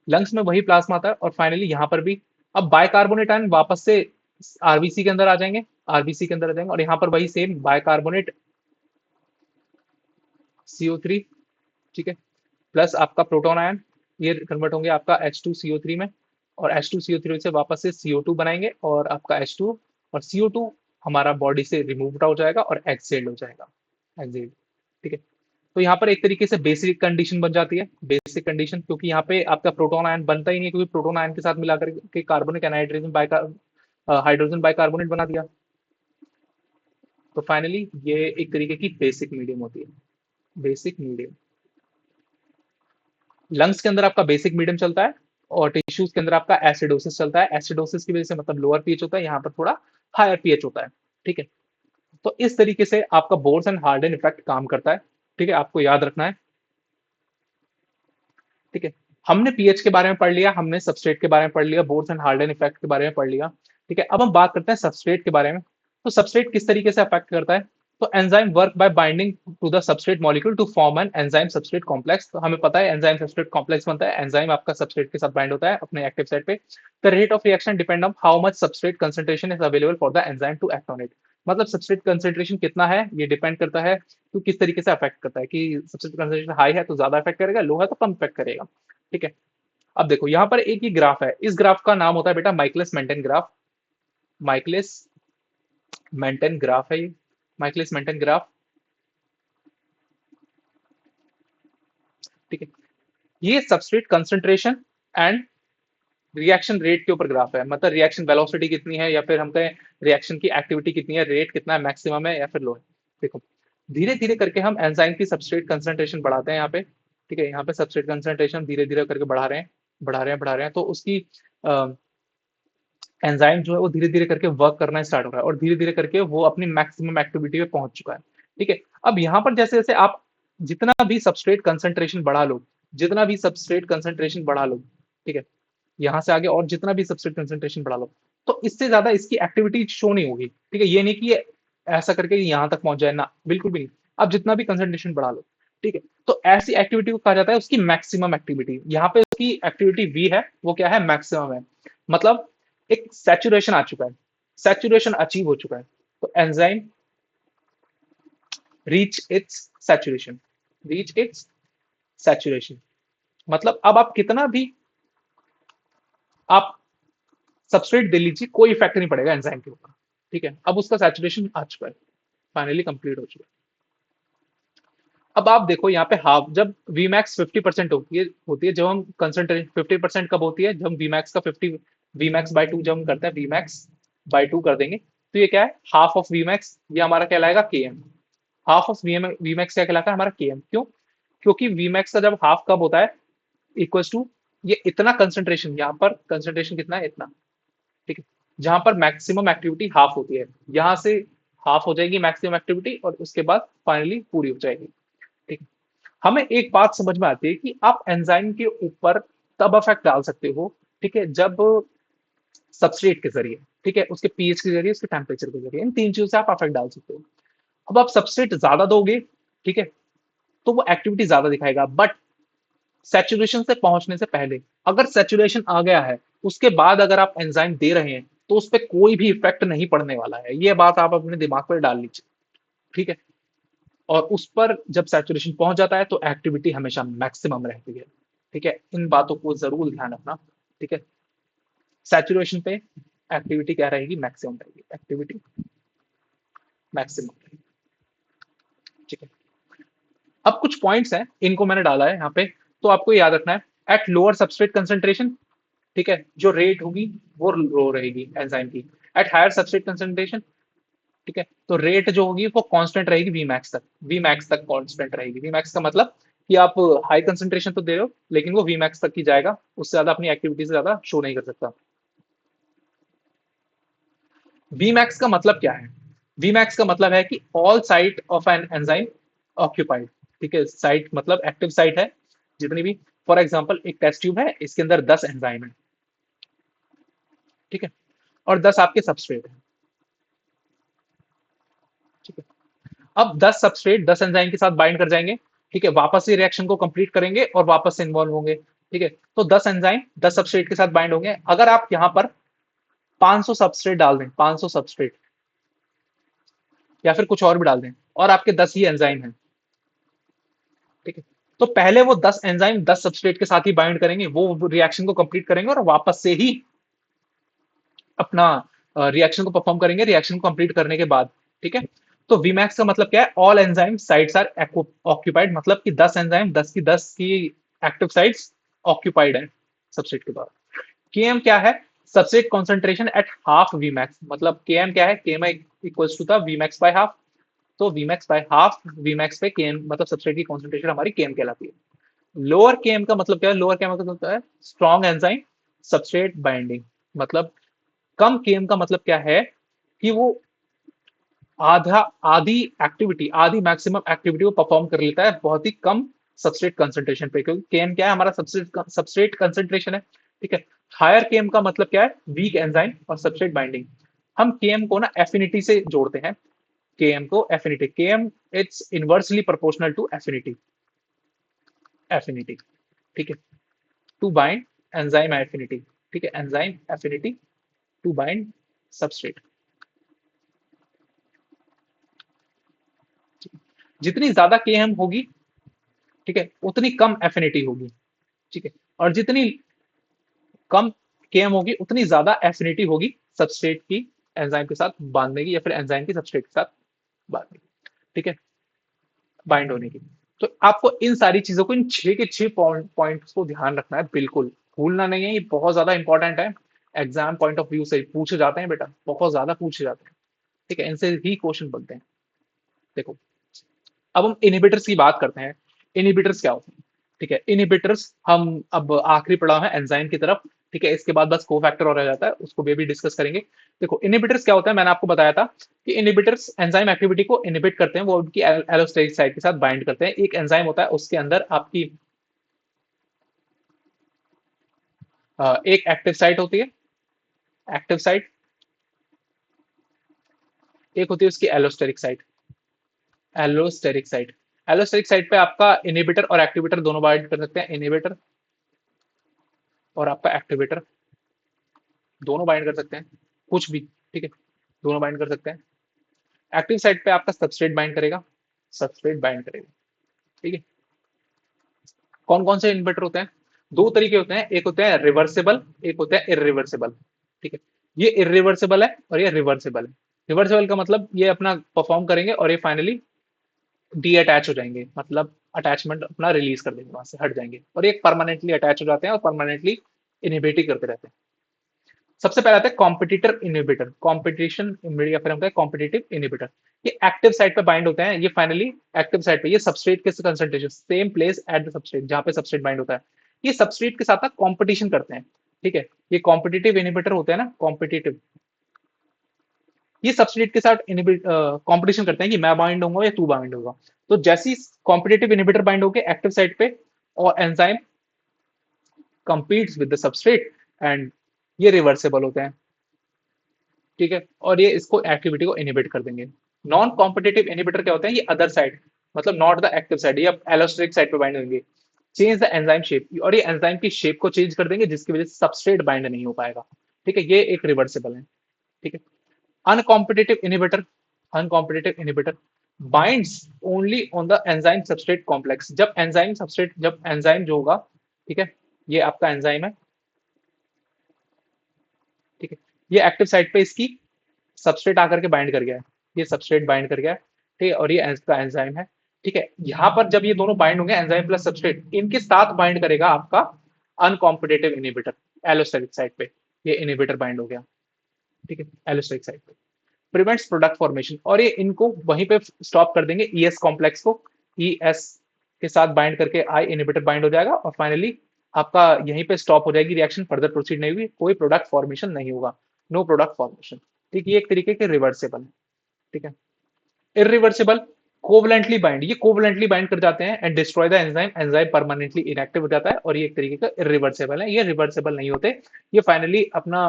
लंग्स में वही प्लाज्मा आता है, और फाइनली यहाँ पर भी अब बाइकार्बोनेट आयन वापस से आरबीसी के अंदर आ जाएंगे, आरबीसी के अंदर आ जाएंगे, और यहाँ पर वही सेम बाइकार्बोनेट CO3, ठीक है, प्लस आपका प्रोटोन आयन, ये कन्वर्ट होंगे आपका H2CO3 में, और H2CO3 से वापस से CO2 बनाएंगे, और आपका H2 और CO2 हमारा बॉडी से रिमूव हो जाएगा और एक्सेल्ड हो जाएगा, एक्सेल्ड। ठीक है, तो यहाँ पर एक तरीके से बेसिक कंडीशन बन जाती है, बेसिक कंडीशन, क्योंकि यहाँ पे आपका प्रोटोन आयन बनता ही नहीं है, क्योंकि प्रोटोन आयन के साथ मिलाकर के कार्बोनिक एनहाइड्रेशन हाइड्रोजन बाइकार्बोनेट बना दिया। तो फाइनली ये एक तरीके की बेसिक मीडियम होती है, बेसिक मीडियम। लंग्स के अंदर आपका बेसिक मीडियम चलता है, और टिश्यूज के अंदर आपका एसिडोसिस चलता है। एसिडोसिस की वजह से मतलब लोअर पीएच होता है, यहाँ पर थोड़ा हायर पीएच होता है। ठीक है, तो इस तरीके से आपका बोर्स एंड हार्डन इफेक्ट काम करता है। ठीक है, आपको याद रखना है। ठीक है, हमने पीएच के बारे में पढ़ लिया, हमने सबस्ट्रेट के बारे में पढ़ लिया, बोर्स एंड हार्डन इफेक्ट के बारे में पढ़ लिया। ठीक है, अब हम बात करते हैं सबस्ट्रेट के बारे में। तो सबस्ट्रेट किस तरीके से अफेक्ट करता है? तो enzyme work by binding to the substrate molecule to form an enzyme substrate complex. तो हमें पता है एंजाइम सबस्ट्रेट कॉम्प्लेक्स बनता है, एंजाइम आपका सबस्ट्रेट के साथ बाइंड होता है अपने एक्टिव साइट पे। The rate of reaction depend on how much substrate concentration is available for the enzyme to act on it. मतलब सबस्ट्रेट कंसंट्रेशन कितना है ये डिपेंड करता है तो किस तरीके से अफेक्ट करता है, कि सबस्ट्रेट कंसंट्रेशन हाई है तो ज्यादा अफेक्ट करेगा, लो है तो कम अफेक्ट करेगा। ठीक है, अब देखो यहाँ पर एक ही ग्राफ है, इस ग्राफ का नाम होता है बेटा Michaelis Menten graph. Michaelis Menten graph है ये, माइकलिस मेंटेन ग्राफ। ठीक है, ये substrate concentration and reaction rate के ऊपर ग्राफ है, मतलब रिएक्शन वेलोसिटी कितनी है, या फिर हम कहें रिएक्शन की एक्टिविटी कितनी है, रेट कितना है, मैक्सिमम है या फिर लो है। देखो धीरे धीरे करके हम एंजाइम की सबस्ट्रेट कंसंट्रेशन बढ़ाते हैं यहाँ पे। ठीक है, यहाँ पे सबस्ट्रेट कंसंट्रेशन धीरे धीरे करके बढ़ा रहे हैं, बढ़ा रहे हैं, बढ़ा रहे हैं, तो उसकी एंजाइम जो है वो धीरे धीरे करके वर्क करना स्टार्ट हो रहा है, और धीरे धीरे करके वो अपनी मैक्सिमम एक्टिविटी पे पहुंच चुका है। ठीक है, अब यहाँ पर जैसे जैसे आप जितना भी सबस्ट्रेट कंसंट्रेशन बढ़ा लो, जितना भी सबस्ट्रेट कंसंट्रेशन बढ़ा लो, ठीक है, यहाँ से आगे और जितना भी सबस्ट्रेट कंसंट्रेशन बढ़ा लो, तो इससे ज्यादा इसकी एक्टिविटी शो नहीं होगी। ठीक है, ये नहीं कि ये ऐसा करके यहाँ तक पहुंच जाए ना, बिल्कुल भी नहीं। आप जितना भी कंसंट्रेशन बढ़ा लो, ठीक है, तो ऐसी एक्टिविटी को कहा जाता है उसकी मैक्सिमम एक्टिविटी। यहाँ पे उसकी एक्टिविटी वी है, वो क्या है, मैक्सिमम है। मतलब एक सैचुरेशन आ चुका है, सैचुरेशन अचीव हो चुका है। तो enzyme reach its saturation, reach its saturation, मतलब अब आप कितना भी आप सबस्ट्रेट दे लीजिए कोई इफेक्ट नहीं पड़ेगा एंजाइम के ऊपर। ठीक है, अब उसका सैचुरेशन आ चुका है, फाइनली कंप्लीट हो चुका है। अब आप देखो यहाँ पे हाफ, जब वी मैक्स 50% होती है जब हम कंसंट्रेशन 50% कब होती है, जब हम वी मैक्स का 50 वी मैक्स बाई टू जब हम करते हैं, वी मैक्स बाई टू कर देंगे तो ये क्या है, हाफ ऑफ वी मैक्स, ये हमारा कहलाएगा K M. Half of V max क्या कहलाता है, हमारा के एम। क्यों? क्योंकि वी मैक्स का जब हाफ कब होता है, इक्वल्स टू ये इतना कंसंट्रेशन, यहाँ पर कंसंट्रेशन कितना है, इतना। ठीक है, जहां पर मैक्सिमम एक्टिविटी हाफ होती है, यहां से हाफ हो जाएगी मैक्सिमम एक्टिविटी, और उसके बाद फाइनली पूरी हो जाएगी। ठीक है, हमें एक बात समझ में आती है कि आप एंजाइम के ऊपर तब इफेक्ट डाल सकते हो, ठीक है, जब सबस्ट्रेट के जरिए, ठीक है, उसके पीएच के जरिए, उसके टेम्परेचर के जरिए, इन तीन चीजों से आप इफेक्ट डाल सकते हो। अब आप सबस्ट्रेट ज्यादा दोगे, ठीक है, तो वो एक्टिविटी ज्यादा दिखाएगा, बट सैचुरेशन से पहुंचने से पहले। अगर सैचुरेशन आ गया है उसके बाद अगर आप एंजाइम दे रहे हैं तो उस पर कोई भी इफेक्ट नहीं पड़ने वाला है, ये बात आप अपने दिमाग पर डाल लीजिए। ठीक है। और उस पर जब सैचुरेशन पहुंच जाता है तो एक्टिविटी हमेशा मैक्सिमम रहती है। ठीक है, इन बातों को जरूर ध्यान रखना। ठीक है, सैचुरेशन पे एक्टिविटी क्या रहेगी, मैक्सिमम रहेगी, एक्टिविटी मैक्सिमम रहेगी। ठीक है, अब कुछ पॉइंट्स हैं, इनको मैंने डाला है यहाँ पे, तो आपको याद रखना है। एट लोअर सबस्ट्रेट कंसंट्रेशन, ठीक है, जो रेट होगी वो लो रहेगी एंजाइम की। एट हायर सबस्ट्रेट कंसंट्रेशन, ठीक है, तो रेट जो होगी वो कांस्टेंट रहेगी वी मैक्स तक, वी मैक्स तक कांस्टेंट रहेगी। वी मैक्स का मतलब कि आप हाई कंसंट्रेशन तो दे रहे हो लेकिन वो वी मैक्स तक ही जाएगा, उससे ज्यादा अपनी एक्टिविटी से ज्यादा शो नहीं कर सकता। वी मैक्स का मतलब क्या है? वी मैक्स का मतलब है कि all site of an enzyme occupied. ठीक है, साइट मतलब एक्टिव साइट है जितनी भी। फॉर एग्जाम्पल एक टेस्ट ट्यूब है, इसके अंदर 10 एंजाइम है। ठीक है, और 10 आपके सबस्ट्रेट है। ठीक है, अब 10 सबस्ट्रेट 10 एंजाइम के साथ बाइंड कर जाएंगे। ठीक है, वापस से रिएक्शन को कंप्लीट करेंगे और वापस से इन्वॉल्व होंगे। ठीक है, तो 10 एंजाइम 10 सबस्ट्रेट के साथ बाइंड होंगे। अगर आप यहाँ पर 500 सबस्ट्रेट डाल दें, 500 सबस्ट्रेट, या फिर कुछ और भी डाल दें, और आपके 10 ही एंजाइम हैं। ठीक है, तो पहले वो 10 एंजाइम 10 सबस्ट्रेट के साथ ही बाइंड करेंगे, वो रिएक्शन को कंप्लीट करेंगे और वापस से ही अपना रिएक्शन को परफॉर्म करेंगे, रिएक्शन को कंप्लीट करने के बाद। ठीक है, तो वीमैक्स का मतलब क्या है? All enzyme sites are occupied, मतलब कि 10 एंजाइम 10 की 10 की एक्टिव साइट्स ऑक्यूपाइड है सबस्ट्रेट के बाद। केएम क्या है? Substrate concentration at half Vmax, मतलब केएम क्या है? KM equals to the Vmax by half. तो वीमैक्स बाय हाफ, वीमैक्स पे केएम मतलब सबस्ट्रेट की कॉन्सेंट्रेशन हमारी केएम कहलाती है। लोअर केएम का मतलब क्या है? लोअर केएम का मतलब है स्ट्रॉन्ग एंजाइम सबस्ट्रेट बाइंडिंग, मतलब कम केएम का मतलब क्या है कि वो आधा आधी एक्टिविटी, आधी मैक्सिमम एक्टिविटी को परफॉर्म कर लेता है बहुत ही कम सबस्ट्रेट कंसंट्रेशन पे, क्योंकि केएम क्या है? हमारा सबस्ट्रेट कंसंट्रेशन है। ठीक है, हायर केएम का मतलब क्या है? वीक एंजाइम और सबस्ट्रेट बाइंडिंग। हम केएम को ना एफिनिटी से जोड़ते हैं, केएम को affinity, KM it's inversely proportional to affinity, affinity. ठीक है, टू बाइंड एंजाइम एफिनिटी। ठीक है, enzyme affinity to bind substrate. जितनी ज्यादा केएम होगी, ठीक है, उतनी कम एफिनिटी होगी। ठीक है, और जितनी कम केएम होगी उतनी ज्यादा एफिनिटी होगी सबस्ट्रेट की एंजाइम के साथ बांधने की, या फिर एंजाइम की सबस्ट्रेट के साथ बांधने की। ठीक है, बाइंड होने की। तो आपको इन सारी चीजों को, इन 6 के 6 पॉइंट्स को ध्यान रखना है, बिल्कुल भूलना नहीं है, ये बहुत ज्यादा इंपॉर्टेंट है। एग्जाम पॉइंट ऑफ व्यू से पूछे जाते हैं बेटा, बहुत ज्यादा पूछे जाते हैं। ठीक है, इनसे ही क्वेश्चन बनते हैं। देखो, अब हम इनहिबिटर्स की बात करते हैं। इनहिबिटर्स क्या होते हैं? ठीक है, इनहिबिटर्स हम अब आखिरी पड़ाव है एंजाइम की तरफ। ठीक है, इसके बाद बस कोफैक्टर और रह जाता है, उसको भी डिस्कस करेंगे। देखो, इनहिबिटर्स क्या होता है, मैंने आपको बताया था कि इनहिबिटर्स एंजाइम एक्टिविटी को इनहिबिट करते हैं, वो उनकी एलोस्टेरिक साइट के साथ बाइंड करते हैं। एक एंजाइम होता है, उसके अंदर आपकी एक एक्टिव साइट होती है, एक्टिव साइट, एक होती है उसकी allosteric site, allosteric site. Allosteric site पे आपका इनहिबिटर और एक्टिवेटर दोनों बाइंड कर सकते हैं, इनहिबिटर और आपका एक्टिवेटर दोनों बाइंड कर सकते हैं, कुछ भी। ठीक है, दोनों बाइंड कर सकते हैं। एक्टिव साइट पे आपका सबस्ट्रेट बाइंड करेगा, सबस्ट्रेट बाइंड करेगा। ठीक है, कौन कौन से इनहिबिटर होते हैं? दो तरीके होते हैं, एक होते हैं रिवर्सिबल, एक होता है इरिवर्सिबल। ठीक है, ये इरिवर्सिबल है और ये रिवर्सिबल है। रिवर्सिबल का मतलब ये अपना परफॉर्म करेंगे और ये फाइनली डी अटैच हो जाएंगे, मतलब अटैचमेंट अपना रिलीज कर देंगे, वहां से हट जाएंगे, और ये परमानेंटली अटैच हो जाते हैं और परमानेंटली इनहिबिट ही करते रहते हैं। सबसे पहले आता है कॉम्पिटिटर इनहिबिटर, कॉम्पिटिशन या फिर होता है कॉम्पिटिटिव इनहिबिटर। ये एक्टिव साइट पे बाइंड होते हैं, ये फाइनली एक्टिव साइट पे, ये सबस्ट्रेट के concentration same place at the substrate, जहां पे सबस्ट्रेट बाइंड होता है, ये सबस्ट्रेट के साथ कॉम्पिटिशन करते हैं। ठीक है, ये कॉम्पिटिटिव इनहिबिटर होते हैं ना, कॉम्पिटिटिव, ये सबस्ट्रेट के साथ इनहिबिट कॉम्पिटिशन करते हैं कि मैं बाइंड होऊंगा या तू बाइंड होगा। तो जैसे ही कॉम्पिटिटिव इनहिबिटर बाइंड होके एक्टिव साइट पे, और enzyme competes with the substrate, and ये रिवर्सेबल होते हैं। ठीक है, और ये इसको एक्टिविटी को इनहिबिट कर देंगे। नॉन कॉम्पिटिटिव इनहिबिटर क्या होते हैं? ये अदर साइड, मतलब नॉट द एक्टिव साइड, ये एलोस्टेरिक साइड पे बाइंड होंगे। चेंज द एंजाइम शेप, और ये एंजाइम की शेप को चेंज कर देंगे जिसकी वजह से सबस्ट्रेट बाइंड नहीं हो पाएगा। ठीक है, ये एक रिवर्सिबल है। ठीक है। Uncompetitive inhibitor, uncompetitive inhibitor binds only on the enzyme substrate complex. जब एंजाइम जो होगा, ठीक है, ये आपका एंजाइम है। ठीक है, ये एक्टिव साइट पे इसकी सबस्ट्रेट आकर के बाइंड कर गया है, ये सबस्ट्रेट बाइंड कर गया है। ठीक है, और ये इसका एंजाइम है। ठीक है, यहां पर जब ये दोनों बाइंड होंगे, एंजाइम प्लस सबस्ट्रेट, इनके साथ बाइंड करेगा आपका अनकॉम्पिटिटिव इनिबिटर एलोस्टेरिक साइट पे। ये इनिबिटर बाइंड हो गया। ठीक है, एलोस्टेरिक साइट पे प्रिवेंट्स प्रोडक्ट फॉर्मेशन, और ये इनको वहीं पे स्टॉप कर देंगे, ईएस कॉम्प्लेक्स को। ईएस के साथ बाइंड करके आई इनिबिटर बाइंड हो जाएगा, और फाइनली आपका यहीं पे स्टॉप हो जाएगी रिएक्शन, फर्दर प्रोसीड नहीं हुई, कोई प्रोडक्ट फॉर्मेशन नहीं होगा, नो प्रोडक्ट फॉर्मेशन। ठीक है, ये एक तरीके के रिवर्सेबल है। ठीक है। इरिवर्सिबल, कोवलेंटली बाइंड, ये कोवलेंटली बाइंड कर जाते हैं and destroy the enzyme, enzyme permanently inactive हो जाता है, और ये एक तरीके का इरिवर्सिबल है। ये रिवर्सिबल नहीं होते, ये फाइनली अपना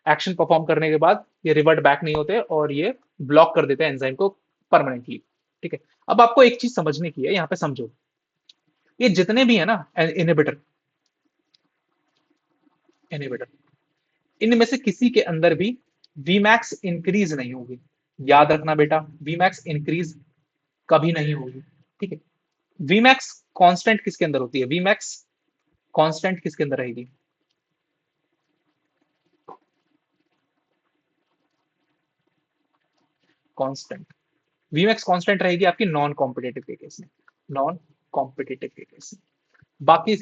एक्शन परफॉर्म करने के बाद ये रिवर्ट बैक नहीं होते, और ये ब्लॉक कर देते हैं एंजाइम को परमानेंटली। ठीक है। अब आपको एक चीज समझने की है, यहाँ पे समझो, ये जितने भी है ना इनिबिटर, इनिबिटर, इनमें से किसी के अंदर भी Vmax इंक्रीज नहीं होगी। याद रखना बेटा, Vmax इंक्रीज कभी नहीं होगी। ठीक है। Vmax कांस्टेंट किसके अंदर होती है? Vmax कांस्टेंट किसके अंदर रहेगी? कांस्टेंट, Vmax कांस्टेंट रहेगी आपकी नॉन कॉम्पिटेटिव के केस में, नॉन कॉम्पिटेटिव के केस में। बाकी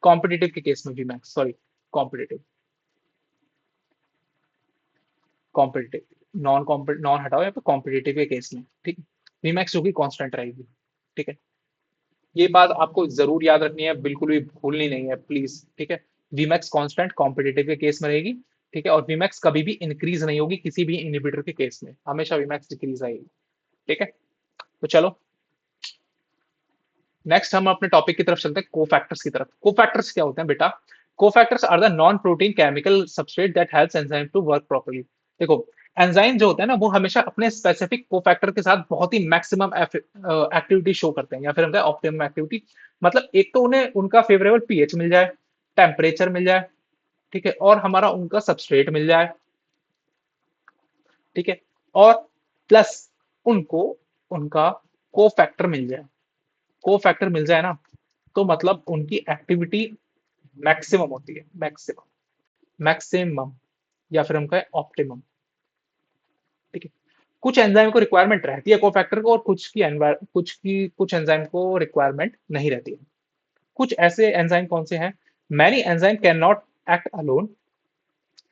कॉम्पिटेटिव के केस में Vmax, sorry, competitive, competitive, non हटाओ यहाँ पे, कॉम्पिटेटिव के केस में। ठीक है, Vmax जो कि कांस्टेंट रहेगी। ठीक है, ये बात आपको जरूर याद रखनी है, बिल्कुल भी भूलनी नहीं है प्लीज। ठीक है, Vmax कांस्टेंट कॉम्पिटेटिव के केस में रहेगी। ठीक है, और Vmax कभी भी इंक्रीज नहीं होगी किसी भी इनिबिटर के केस में, हमेशा Vmax डिक्रीज आएगी। ठीक है, तो चलो नेक्स्ट हम अपने टॉपिक की तरफ चलते हैं, कोफैक्टर्स की तरफ। कोफैक्टर्स क्या होते हैं बेटा? Cofactors are the non protein chemical substrate that helps enzyme to work properly. देखो, एंजाइम जो होते हैं ना, वो हमेशा अपने स्पेसिफिक कोफैक्टर के साथ बहुत ही मैक्सिमम एक्टिविटी शो करते हैं, या फिर हम ऑप्टिमम एक्टिविटी। मतलब एक तो उन्हें उनका फेवरेबल पीएच मिल जाए, टेम्परेचर मिल जाए, ठीक है, और हमारा उनका सबस्ट्रेट मिल जाए। ठीक है, और प्लस उनको उनका कोफैक्टर मिल जाए। कोफैक्टर मिल जाए ना, तो मतलब उनकी एक्टिविटी मैक्सिमम होती है, मैक्सिमम, मैक्सिमम, या फिर हम कहें ऑप्टिमम। ठीक है, कुछ एंजाइम को रिक्वायरमेंट रहती है कोफैक्टर को, और कुछ एंजाइम को रिक्वायरमेंट नहीं रहती है। कुछ ऐसे एंजाइम कौन से हैं? Many enzyme can not act alone,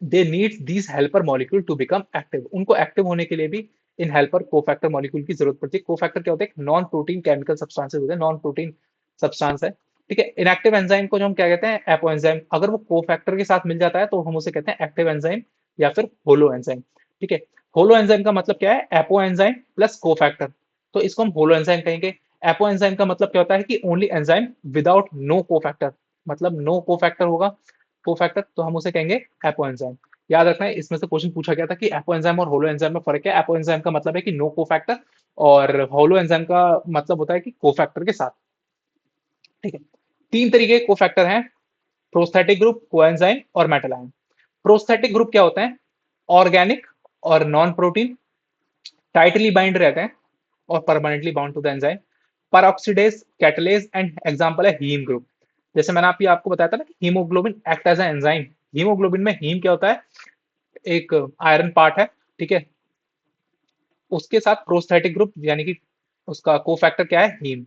they need these helper molecule to become active. उनको एक्टिव होने के लिए भी इन हेल्पर कोफैक्टर मॉलिक्यूल की जरूरत पड़ती है। कोफैक्टर क्या होते हैं? नॉन प्रोटीन केमिकल सब्सटेंसेस होते हैं, नॉन प्रोटीन सब्सटेंस है। ठीक है, इनएक्टिव एंजाइम को जो हम क्या कहते हैं? Apo enzyme. अगर वो कोफैक्टर के साथ मिल जाता है तो हम उसे कहते हैं एक्टिव एंजाइम या फिर होलो एंजाइम। ठीक है, होलो एंजाइम का मतलब क्या है? एपो एंजाइम प्लस कोफैक्टर, तो इसको हम होलो एंजाइम कहेंगे। एपो एंजाइम का मतलब क्या होता है कि only enzyme without no cofactor, मतलब नो कोफैक्टर होगा, कोफैक्टर, तो हम उसे कहेंगे एपो एंजाइम। याद रखना है, इसमें से क्वेश्चन पूछा गया था कि एपो एंजाइम और होलो एंजाइम में फर्क है। एपो एंजाइम का मतलब है कि नो कोफैक्टर, और होलो एंजाइम का मतलब होता है कि कोफैक्टर के साथ। ठीक है, तीन तरीके के कोफैक्टर हैं, प्रोस्थेटिक ग्रुप, कोएंजाइम और मेटल आयन। प्रोस्थेटिक ग्रुप क्या होते हैं? ऑर्गेनिक और नॉन प्रोटीन, टाइटली बाइंड रहते हैं और permanently bound to the enzyme. Peroxidase, catalase and example है हीम ग्रुप। जैसे मैंने आपको बताया था ना कि haemoglobin act as an enzyme. Haemoglobin में हीम क्या होता है? एक आयरन पार्ट है। ठीक है, उसके साथ प्रोस्थेटिक ग्रुप, यानी कि उसका कोफैक्टर क्या है? Haem.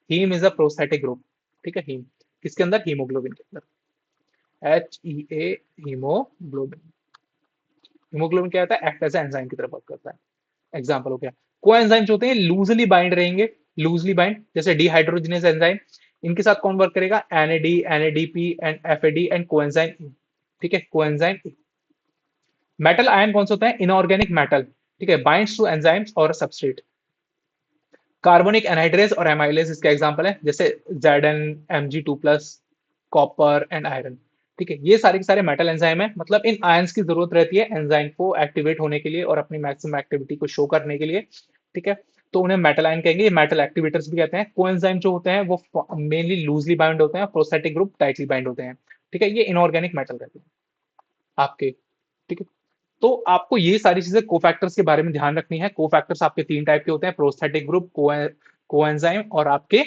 Haem is a prosthetic group. ठीक है, हीम किसके अंदर? हीमोग्लोबिन के अंदर, HEA, हीमोग्लोबिन। हीमोग्लोबिन क्या होता है? एक्ट एज एंजाइम की तरह वर्क करता है। एग्जांपल हो गया। कोएंजाइम्स होते हैं लूजली बाइंड रहेंगे, लूजली बाइंड, जैसे डिहाइड्रोजिनेज एंजाइम। इनके साथ कौन वर्क करेगा? NAD, NADP and FAD and coenzyme. ठीक है, कोएंजाइम। मेटल आयन कौन से होते हैं? Inorganic metal. ठीक है, बाइंड्स टू एंजाइम्स और सबस्ट्रेट। कार्बोनिक एनहाइड्रेज और एमाइलेज इसका एग्जांपल है, जैसे ZnMg2+, कॉपर एंड आयरन। ठीक है, ये सारे के सारे मेटल एंजाइम है, मतलब इन आयंस की जरूरत रहती है एंजाइम को एक्टिवेट होने के लिए और अपनी मैक्सिमम एक्टिविटी को शो करने के लिए। ठीक है, तो उन्हें मेटल आयन कहेंगे। ये मेटल एक्टिवेटर्स भी कहते हैं। कोएंजाइम जो होते हैं वो मेनली लूजली बाइंड होते हैं, प्रोस्थेटिक ग्रुप टाइटली बाइंड होते हैं। ठीक है, ये इनऑर्गेनिक मेटल रहते हैं आपके। ठीक है, तो आपको ये सारी चीजें कोफैक्टर्स के बारे में ध्यान रखनी है। कोफैक्टर्स आपके 3 टाइप के होते हैं, प्रोस्थेटिक ग्रुप, कोएंजाइम और आपके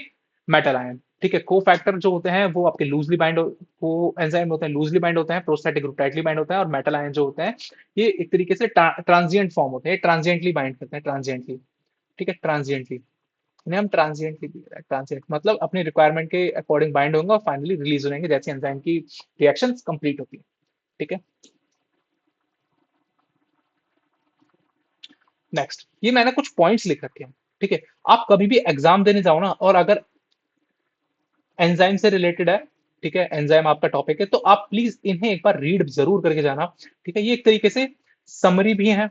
मेटल आयन। ठीक है, कोफैक्टर जो होते हैं वो आपके लूजली बाइंड, को एंजाइम होते हैं लूजली बाइंड होते हैं, प्रोस्थेटिक ग्रुप टाइटली बाइंड होता है, और मेटल आयन जो होते हैं ये एक तरीके से ट्रांजिएंट फॉर्म होते हैं, ट्रांजिएंटली बाइंड करते हैं, ट्रांजिएंटली। ठीक है, ट्रांजिएंटली, इन्हें हम ट्रांजिएंटली, ट्रांजिएंट मतलब अपनी रिक्वायरमेंट के अकॉर्डिंग बाइंड होंगे और फाइनली रिलीज हो जाएंगे जैसे एंजाइम की रिएक्शन कंप्लीट होती है। ठीक है, नेक्स्ट, ये मैंने कुछ पॉइंट्स लिख रखे हैं। ठीक है, आप कभी भी एग्जाम देने जाओ ना, और अगर एंजाइम से रिलेटेड है, ठीक है, एंजाइम आपका टॉपिक है, तो आप प्लीज इन्हें एक बार रीड जरूर करके जाना। ठीक है, ये एक तरीके से समरी भी है।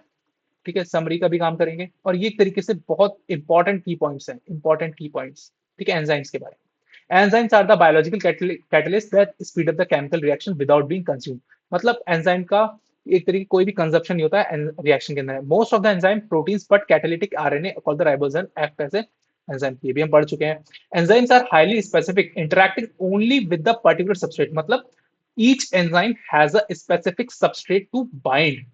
ठीक है, समरी का भी काम करेंगे, और ये एक तरीके से बहुत इंपॉर्टेंट की पॉइंट्स हैं, इंपॉर्टेंट की पॉइंट्स। ठीक है, एंजाइम्स के बारे में। Enzymes are the biological catalyst that speed up the chemical reaction without being consumed. मतलब एंजाइम का एक तरीके कोई भी कंजप्शन नहीं होता है रिएक्शन के अंदर। Most of the enzyme proteins but catalytic RNA called the ribosome act as a enzyme, ये भी हम पढ़ चुके हैं। Enzymes are highly specific, interacting only with the particular substrate. मतलब each enzyme has a specific substrate to bind.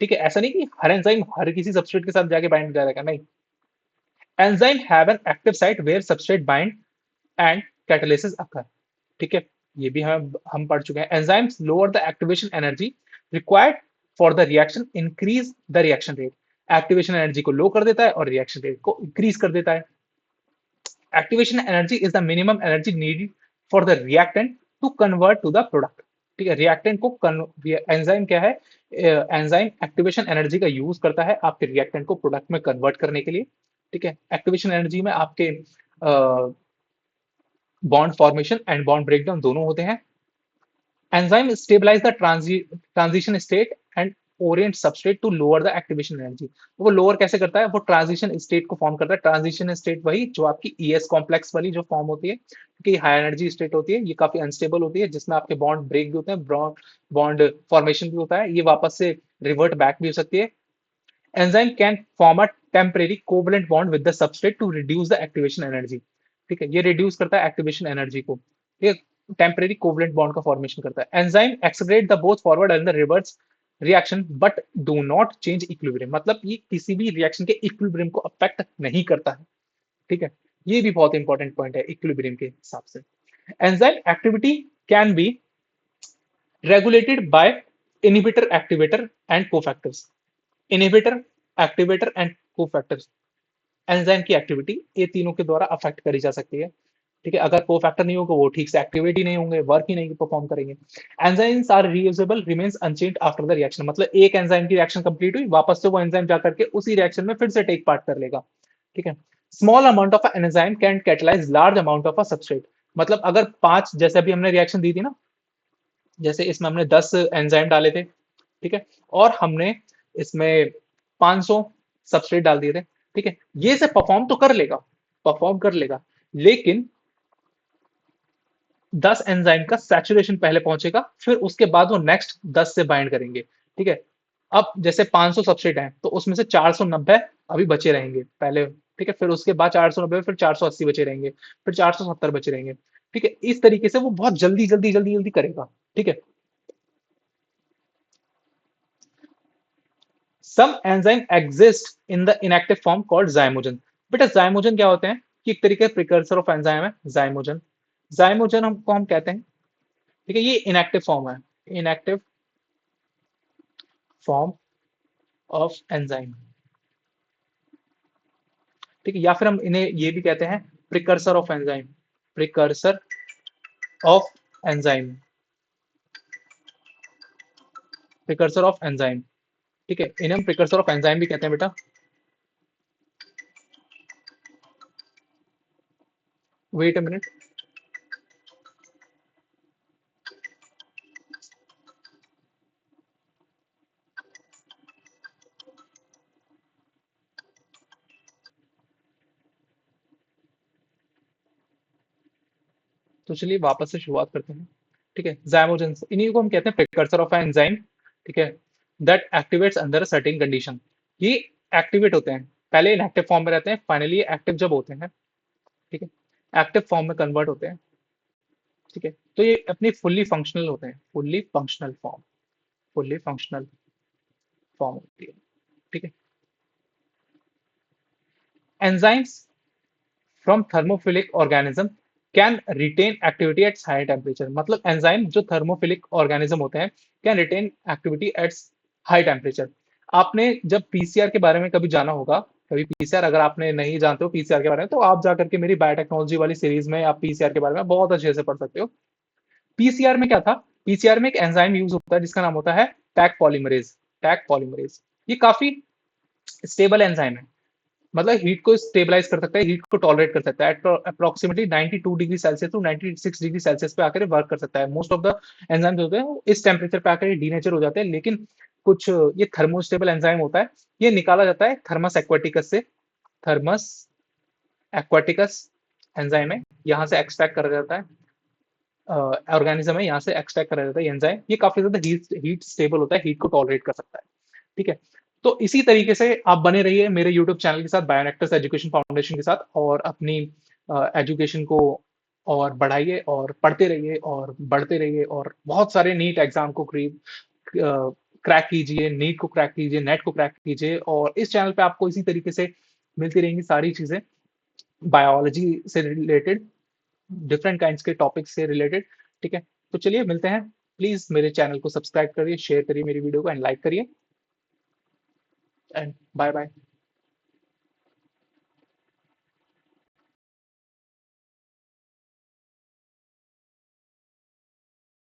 ठीक है, ऐसा नहीं कि हर एंजाइम हर किसी सबस्ट्रेट के साथ जाके बाइंड हो जाएगा, नहीं। Enzyme have an active site where substrate bind and catalysis occur. ठीक है, ये भी हम पढ़ चुके हैं। Enzymes lower the activation energy required for the reaction, increase the reaction rate. Activation energy को लो कर देता है और रिएक्शन रेट को इंक्रीज कर देता है। Activation energy is the minimum energy needed for the reactant to convert to the product. ठीक है, रिएक्टेंट को एंजाइम क्या है, एंजाइम एक्टिवेशन एनर्जी का यूज करता है आपके रिएक्टेंट को प्रोडक्ट में कन्वर्ट करने के लिए। ठीक है, एक्टिवेशन एनर्जी में आपके bond formation and bond breakdown दोनों होते हैं। Enzyme stabilize the transition state and orient substrate to lower the activation energy. वो लोअर कैसे करता है, वो ट्रांजिशन स्टेट को फॉर्म करता है। ट्रांजिशन स्टेट वही जो आपकी ईएस कॉम्प्लेक्स वाली जो फॉर्म होती है, क्योंकि हाई एनर्जी स्टेट होती है, ये काफी अनस्टेबल होती है, जिसमें आपके बॉन्ड ब्रेक भी होते हैं, बॉन्ड फॉर्मेशन भी होता है, ये वापस से रिवर्ट बैक भी हो सकती है। Enzyme can form a temporary covalent bond with the substrate to reduce the activation energy. ठीक है, ये रिड्यूस करता है एक्टिवेशन एनर्जी को। ठीक है, टेम्परेरी कोवलेंट बॉन्ड का फॉर्मेशन करता है। Enzyme accelerate the both forward and the reverse reaction but do not change equilibrium. मतलब ये किसी भी रिएक्शन के इक्विलिब्रियम को अफेक्ट नहीं करता है। ठीक है, ये भी बहुत इंपॉर्टेंट पॉइंट है इक्विलिब्रियम के हिसाब से। Enzyme activity can be regulated by inhibitor, activator, and cofactors. Inhibitor, activator and cofactors, enzyme की एक्टिविटी ये तीनों के द्वारा अफेक्ट करी जा सकती है। ठीक है, अगर कोफैक्टर नहीं होगा वो ठीक से एक्टिवेट ही नहीं होंगे, वर्क ही नहीं परफॉर्म करेंगे। Enzymes are reusable remains unchanged after the reaction. मतलब एक एंजाइम की रिएक्शन कंप्लीट हुई, वापस से वो एंजाइम जाकर के उसी रिएक्शन में फिर से टेक पार्ट कर लेगा। ठीक है, small amount of enzyme can catalyse large amount of a substrate. मतलब अगर 5, जैसे अभी हमने रिएक्शन दी थी ना, जैसे इसमें हमने 10 एंजाइम डाले थे, ठीक है, और हमने इसमें 500 सबस्ट्रेट डाल दिए थे। ठीक है, ये से परफॉर्म तो कर लेगा, परफॉर्म कर लेगा, लेकिन 10 एंजाइम का सैचुरेशन पहले पहुंचेगा, फिर उसके बाद वो नेक्स्ट 10 से बाइंड करेंगे। ठीक है, अब जैसे 500 सबस्ट्रेट हैं तो उसमें से 490 अभी बचे रहेंगे पहले। ठीक है, फिर उसके बाद 490, फिर 480 बचे रहेंगे, फिर 470 बचे रहेंगे। ठीक है, इस तरीके से वो बहुत जल्दी जल्दी जल्दी जल्दी करेगा। ठीक है, some enzyme exist in the inactive form called zymogen. बेटा जाइमोजन क्या होते हैं, कि एक तरीके प्रिकर्सर ऑफ एंजाइम है जाइमोजन। जाइमोजन हमको हम कहते हैं। ठीक है, ये इनएक्टिव फॉर्म है, इनएक्टिव फॉर्म ऑफ एंजाइम। ठीक है, या फिर हम इन्हें ये भी कहते हैं precursor of enzyme, precursor of enzyme, precursor of enzyme. ठीक है, इन्हें हम प्रिकर्सर ऑफ एंजाइम भी कहते हैं बेटा। वेट अ मिनट, तो चलिए वापस से शुरुआत करते हैं। ठीक है, जाइमोजन, इन्हीं को हम कहते हैं प्रिकर्सर ऑफ एंजाइम। ठीक है, that activates under certain condition. ये एक्टिवेट होते हैं पहले इनएक्टिव फॉर्म में रहते हैं, फाइनली एक्टिव जब होते हैं, ठीक है, एक्टिव फॉर्म में कन्वर्ट होते हैं, ठीक है, तो ये अपनी फुल्ली फंक्शनल होते हैं, fully functional form, fully functional form होती है, ठीक है। Enzymes from thermophilic organism can retain activity at high temperature, मतलब एंजाइम जो थर्मोफिलिक ऑर्गेनिज्म होते हैं can retain activity at high temperature. आपने जब पीसीआर के बारे में कभी जाना होगा, कभी पीसीआर अगर आपने नहीं जानते हो पीसीआर के बारे में, तो आप जा करके मेरी बायोटेक्नोलॉजी वाली सीरीज में आप पीसीआर के बारे में बहुत अच्छे से पढ़ सकते हो। पीसीआर में क्या था, पीसीआर में एक एंजाइम यूज होता है जिसका नाम होता है टैक पॉलीमरेज, टैक पॉलीमरेज। ये काफी स्टेबल एंजाइम है, मतलब हीट को स्टेबलाइज कर सकता है, हीट को टॉलरेट कर सकता है, approximately 92 degree Celsius to 96 degree Celsius पे आकर वर्क कर सकता है। मोस्ट ऑफ द एंजाइम्स होते हैं वो इस टेम्परेचर पे आकर डीनेचर हो जाते हैं, लेकिन कुछ ये थर्मोस्टेबल एंजाइम होता है, ये निकाला जाता है थर्मस एक्वाटिकस से, थर्मस एक्वाटिकस एंजाइम है, यहाँ से एक्सट्रैक्ट करा जाता है, ऑर्गेनिज्म है यहाँ से एक्सट्रैक्ट करा जाता है एंजाइम, ये काफी ज्यादा हीट हीट स्टेबल होता है, हीट को टॉलरेट कर सकता है, ठीक है। तो इसी तरीके से आप बने रहिए मेरे यूट्यूब चैनल के साथ, बायोनेक्टर्स एजुकेशन फाउंडेशन के साथ, और अपनी एजुकेशन को और बढ़ाइए और पढ़ते रहिए और बढ़ते रहिए, और बहुत सारे नीट एग्जाम को क्रैक कीजिए, नीट को क्रैक कीजिए, नेट को क्रैक कीजिए, और इस चैनल पे आपको इसी तरीके से मिलती रहेंगी सारी चीजें बायोलॉजी से रिलेटेड, डिफरेंट काइंड्स के टॉपिक्स से रिलेटेड, ठीक है। तो चलिए मिलते हैं, प्लीज मेरे चैनल को सब्सक्राइब करिए, शेयर करिए मेरी वीडियो को एंड लाइक करिए, एंड बाय बाय।